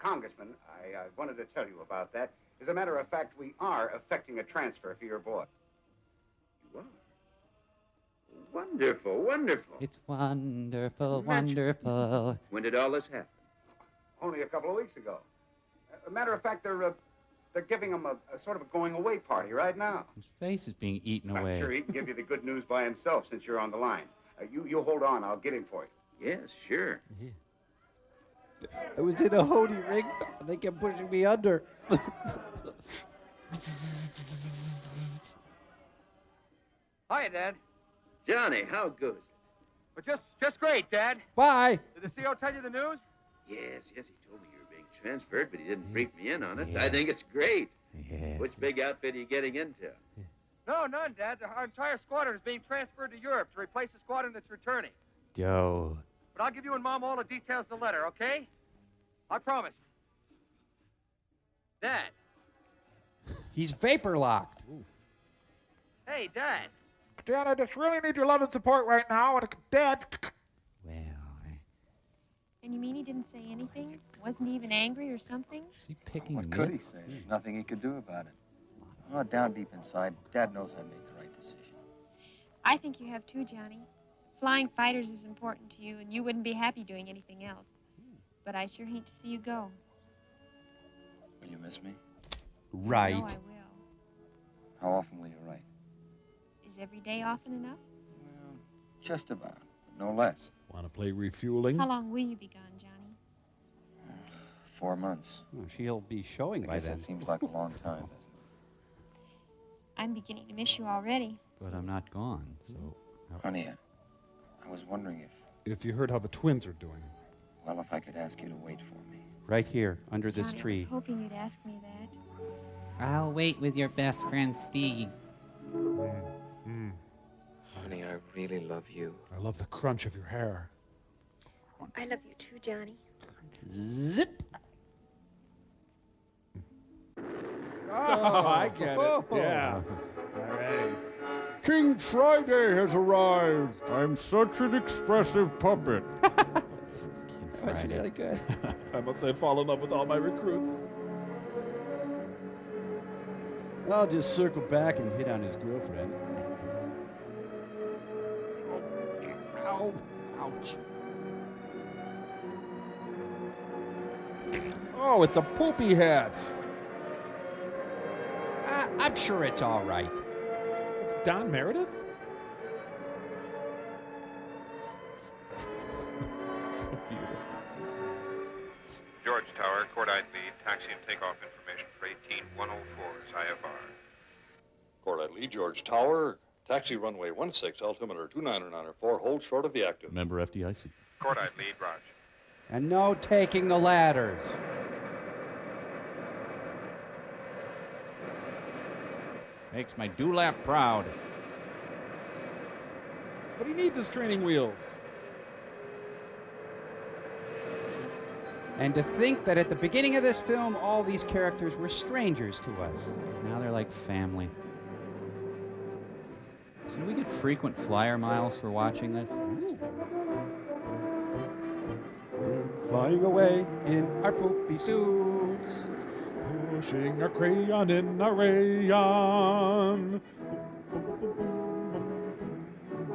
Congressman, I wanted to tell you about that. As a matter of fact, we are effecting a transfer for your boy. You are? Wonderful, wonderful. It's wonderful, Magic. wonderful. When did all this happen? Only a couple of weeks ago. As a matter of fact, they're giving him a sort of a going-away party right now. His face is being eaten I'm away. sure he can give you the good news by himself since you're on the line. You hold on. I'll get him for you. Yes, sure. I was in a holy ring. They kept pushing me under. Hiya, Dad. Johnny, how goes it? But just great, Dad. Bye. Did the CO tell you the news? Yes, he told me you were being transferred, but he didn't brief me in on it. I think it's great. Yes. Which big outfit are you getting into? No, none, Dad. Our entire squadron is being transferred to Europe to replace the squadron that's returning. Joe. But I'll give you and Mom all the details of the letter, okay? I promise. Dad. He's vapor locked. Hey, Dad. Dad, I just really need your love and support right now. And Dad. And you mean he didn't say anything? Wasn't he even angry or something? Is he picking What could he nits? say? There's nothing he could do about it. Oh, down deep inside, Dad knows I made the right decision. I think you have too, Johnny. Flying fighters is important to you, and you wouldn't be happy doing anything else. But I sure hate to see you go. Will you miss me? Right. I know I will. How often will you write? Is every day often enough? Just about, but no less. Want to play refueling? How long will you be gone, Johnny? 4 months. Oh, she'll be showing I by guess then. That seems like a long time. I'm beginning to miss you already. But I'm not gone, so... Honey, I was wondering If you heard how the twins are doing. if I could ask you to wait for me. Right here, under this Johnny, I tree. was hoping you'd ask me that. I'll wait with your best friend, Steve. Honey, I really love you. I love the crunch of your hair. I love you too, Johnny. Zip. Oh, I get it. Yeah. All right. King Friday has arrived. I'm such an expressive puppet. That's really good. I must have fallen in love with all my recruits. I'll just circle back and hit on his girlfriend. Ow. Ouch. Oh, it's a poopy hat. I'm sure it's all right. Don Meredith? So beautiful. George Tower, Cordite lead, taxi and takeoff information for 18104's IFR. Cordite lead, George Tower. Taxi runway 16, altimeter 29904, hold short of the active. Member FDIC. Cordite lead, Roger. And no taking the ladders. Makes my dewlap proud. But he needs his training wheels. And to think that at the beginning of this film, all these characters were strangers to us. Now they're like family. So do we get frequent flyer miles for watching this? Ooh. flying away in our poopy suits. Pushing a crayon in a rayon.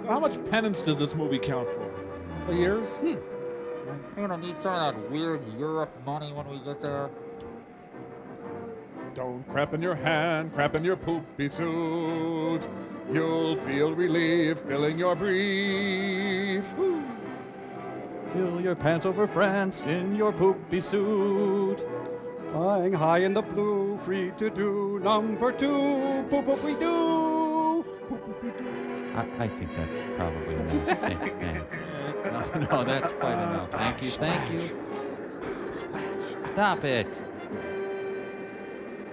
So how much penance does this movie count for? The years? We're gonna need some of that weird Europe money when we get there. Don't crap in your hand, crap in your poopy suit. You'll feel relief filling your briefs. Woo. Fill your pants over France in your poopy suit. Flying high in the blue, free to do number 2. Poop poop we do. Poop poop we do. I think that's probably enough. Thanks. No, that's quite enough. Thank you, thank you. Stop it.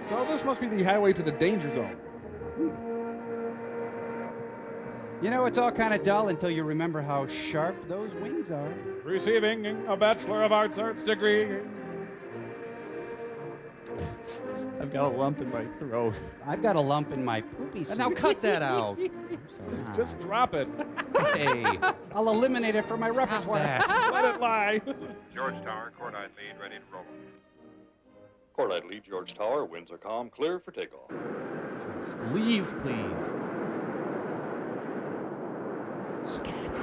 So this must be the highway to the danger zone. You know, it's all kind of dull until you remember how sharp those wings are. Receiving a Bachelor of Arts degree. I've got a lump in my throat. I've got a lump in my poopy suit. Now cut that out. Just drop it. Hey. I'll eliminate it from my repertoire. Let it lie. George Tower, cordite lead, ready to roll. Cordite lead, George Tower, winds are calm, clear for takeoff. Just leave, please. Scat.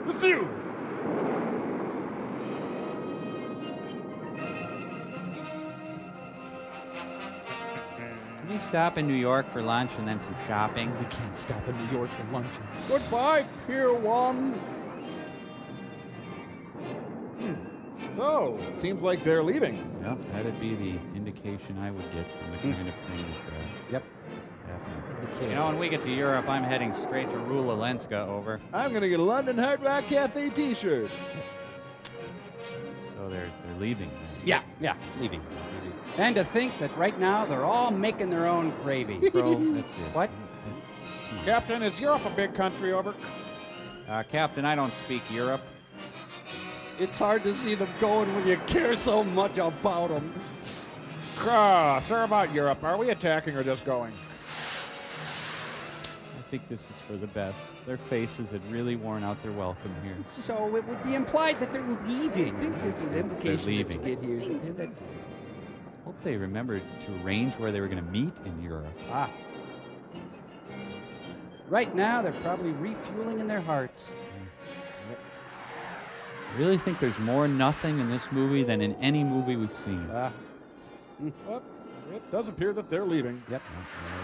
It's you. Can we stop in New York for lunch and then some shopping? We can't stop in New York for lunch. Goodbye, Pier 1. So, it seems like they're leaving. Yep, that'd be the indication I would get from the kind of thing that's Yep. happening. You know, when we get to Europe, I'm heading straight to Rula Lenska over. I'm going to get a London Hard Rock Cafe t-shirt. So they're leaving then. Yeah, leaving. And to think that right now they're all making their own gravy. Bro, that's it. What? Captain, is Europe a big country over? Captain, I don't speak Europe. It's hard to see them going when you care so much about them. Sir, about Europe. Are we attacking or just going? I think this is for the best. Their faces had really worn out their welcome here. So it would be implied that they're leaving. The implication They're leaving. that you get here is that Hope they remembered to arrange where they were going to meet in Europe. Right now, they're probably refueling in their hearts. I really think there's more nothing in this movie than in any movie we've seen. Well, it does appear that they're leaving. Yep.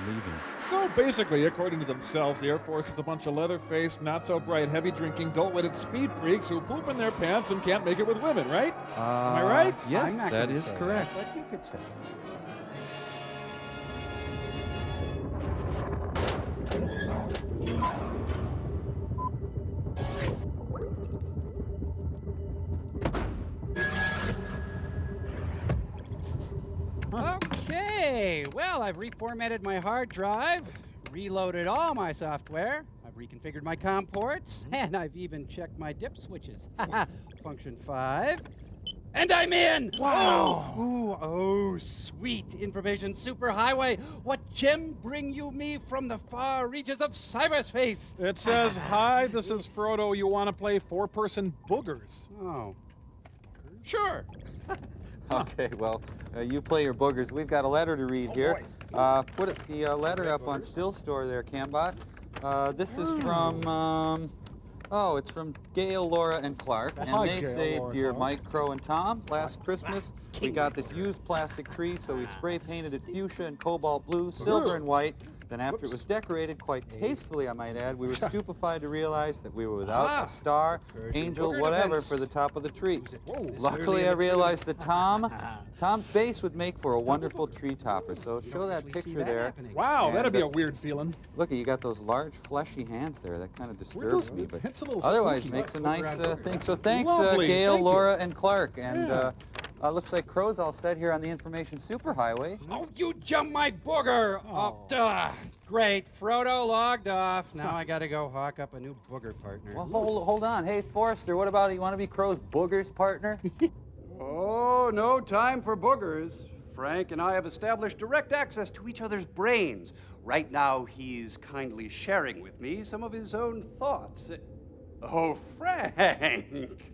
They're leaving. So basically, according to themselves, the Air Force is a bunch of leather-faced, not-so-bright, heavy-drinking, dull-witted speed freaks who poop in their pants and can't make it with women, right? Am I right? Yes, I'm not that gonna is say correct. But you could say. Okay, well, I've reformatted my hard drive, reloaded all my software, I've reconfigured my COM ports, and I've even checked my dip switches. Function 5. And I'm in! Wow! Oh, sweet information superhighway! What gem bring you me from the far reaches of cyberspace? It says, hi, this is Frodo. You want to play four-person boogers? Oh. Sure. Okay, well, you play your boogers. We've got a letter to read here. Put the letter up on Still Store there, Cambot. This is from, it's from Gail, Laura, and Clark. And Hi, they Gail, say, Laura, Dear Clark. Mike, Crow, and Tom, last Christmas we got this used plastic tree, so we spray painted it fuchsia and cobalt blue, silver and white. Then after it was decorated, quite tastefully I might add, we were stupefied to realize that we were without a star, angel, booger whatever defense. for the top of the tree. Whoa. Luckily I realized that Tom's face would make for a wonderful tree topper. So show that picture there. Wow, And, that'd be a weird feeling. Look, you got those large fleshy hands there. That kind of Where'd those disturbs me, be? but It's a little otherwise spooky. makes a nice thing. So thanks, Lovely, Gail, thank you. Laura, and Clark. And Yeah. looks like Crow's all set here on the information superhighway. Oh, you jumped my booger! Oh, duh. Great. Frodo logged off. Now I gotta go hawk up a new booger partner. Well, hold on. Hey, Forrester, what about you want to be Crow's boogers partner? Oh, no time for boogers. Frank and I have established direct access to each other's brains. Right now, he's kindly sharing with me some of his own thoughts. Oh, Frank.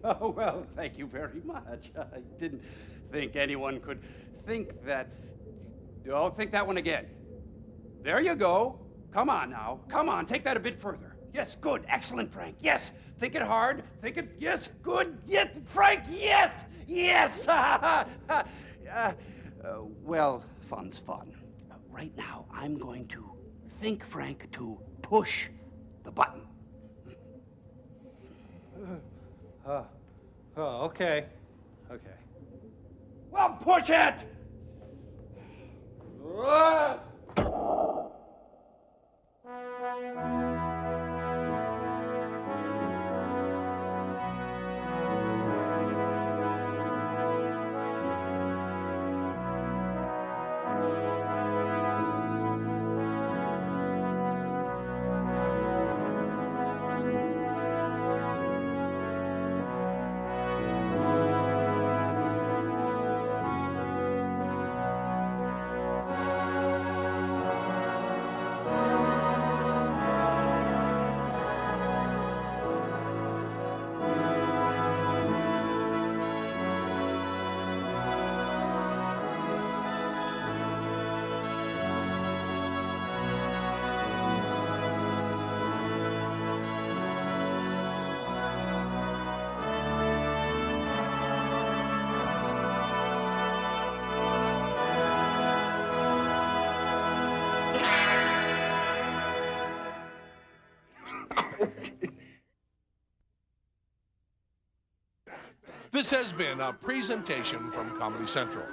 Oh, well, thank you very much. I didn't think anyone could think that. Oh, think that one again. There you go. Come on now. Come on, take that a bit further. Yes, good. Excellent, Frank. Yes. Think it hard. Think it. Yes, good. Yes, Frank. Yes. Yes. Well, fun's fun. Right now, I'm going to think, Frank, to push the button. Okay. Okay. Well, push it! This has been a presentation from Comedy Central.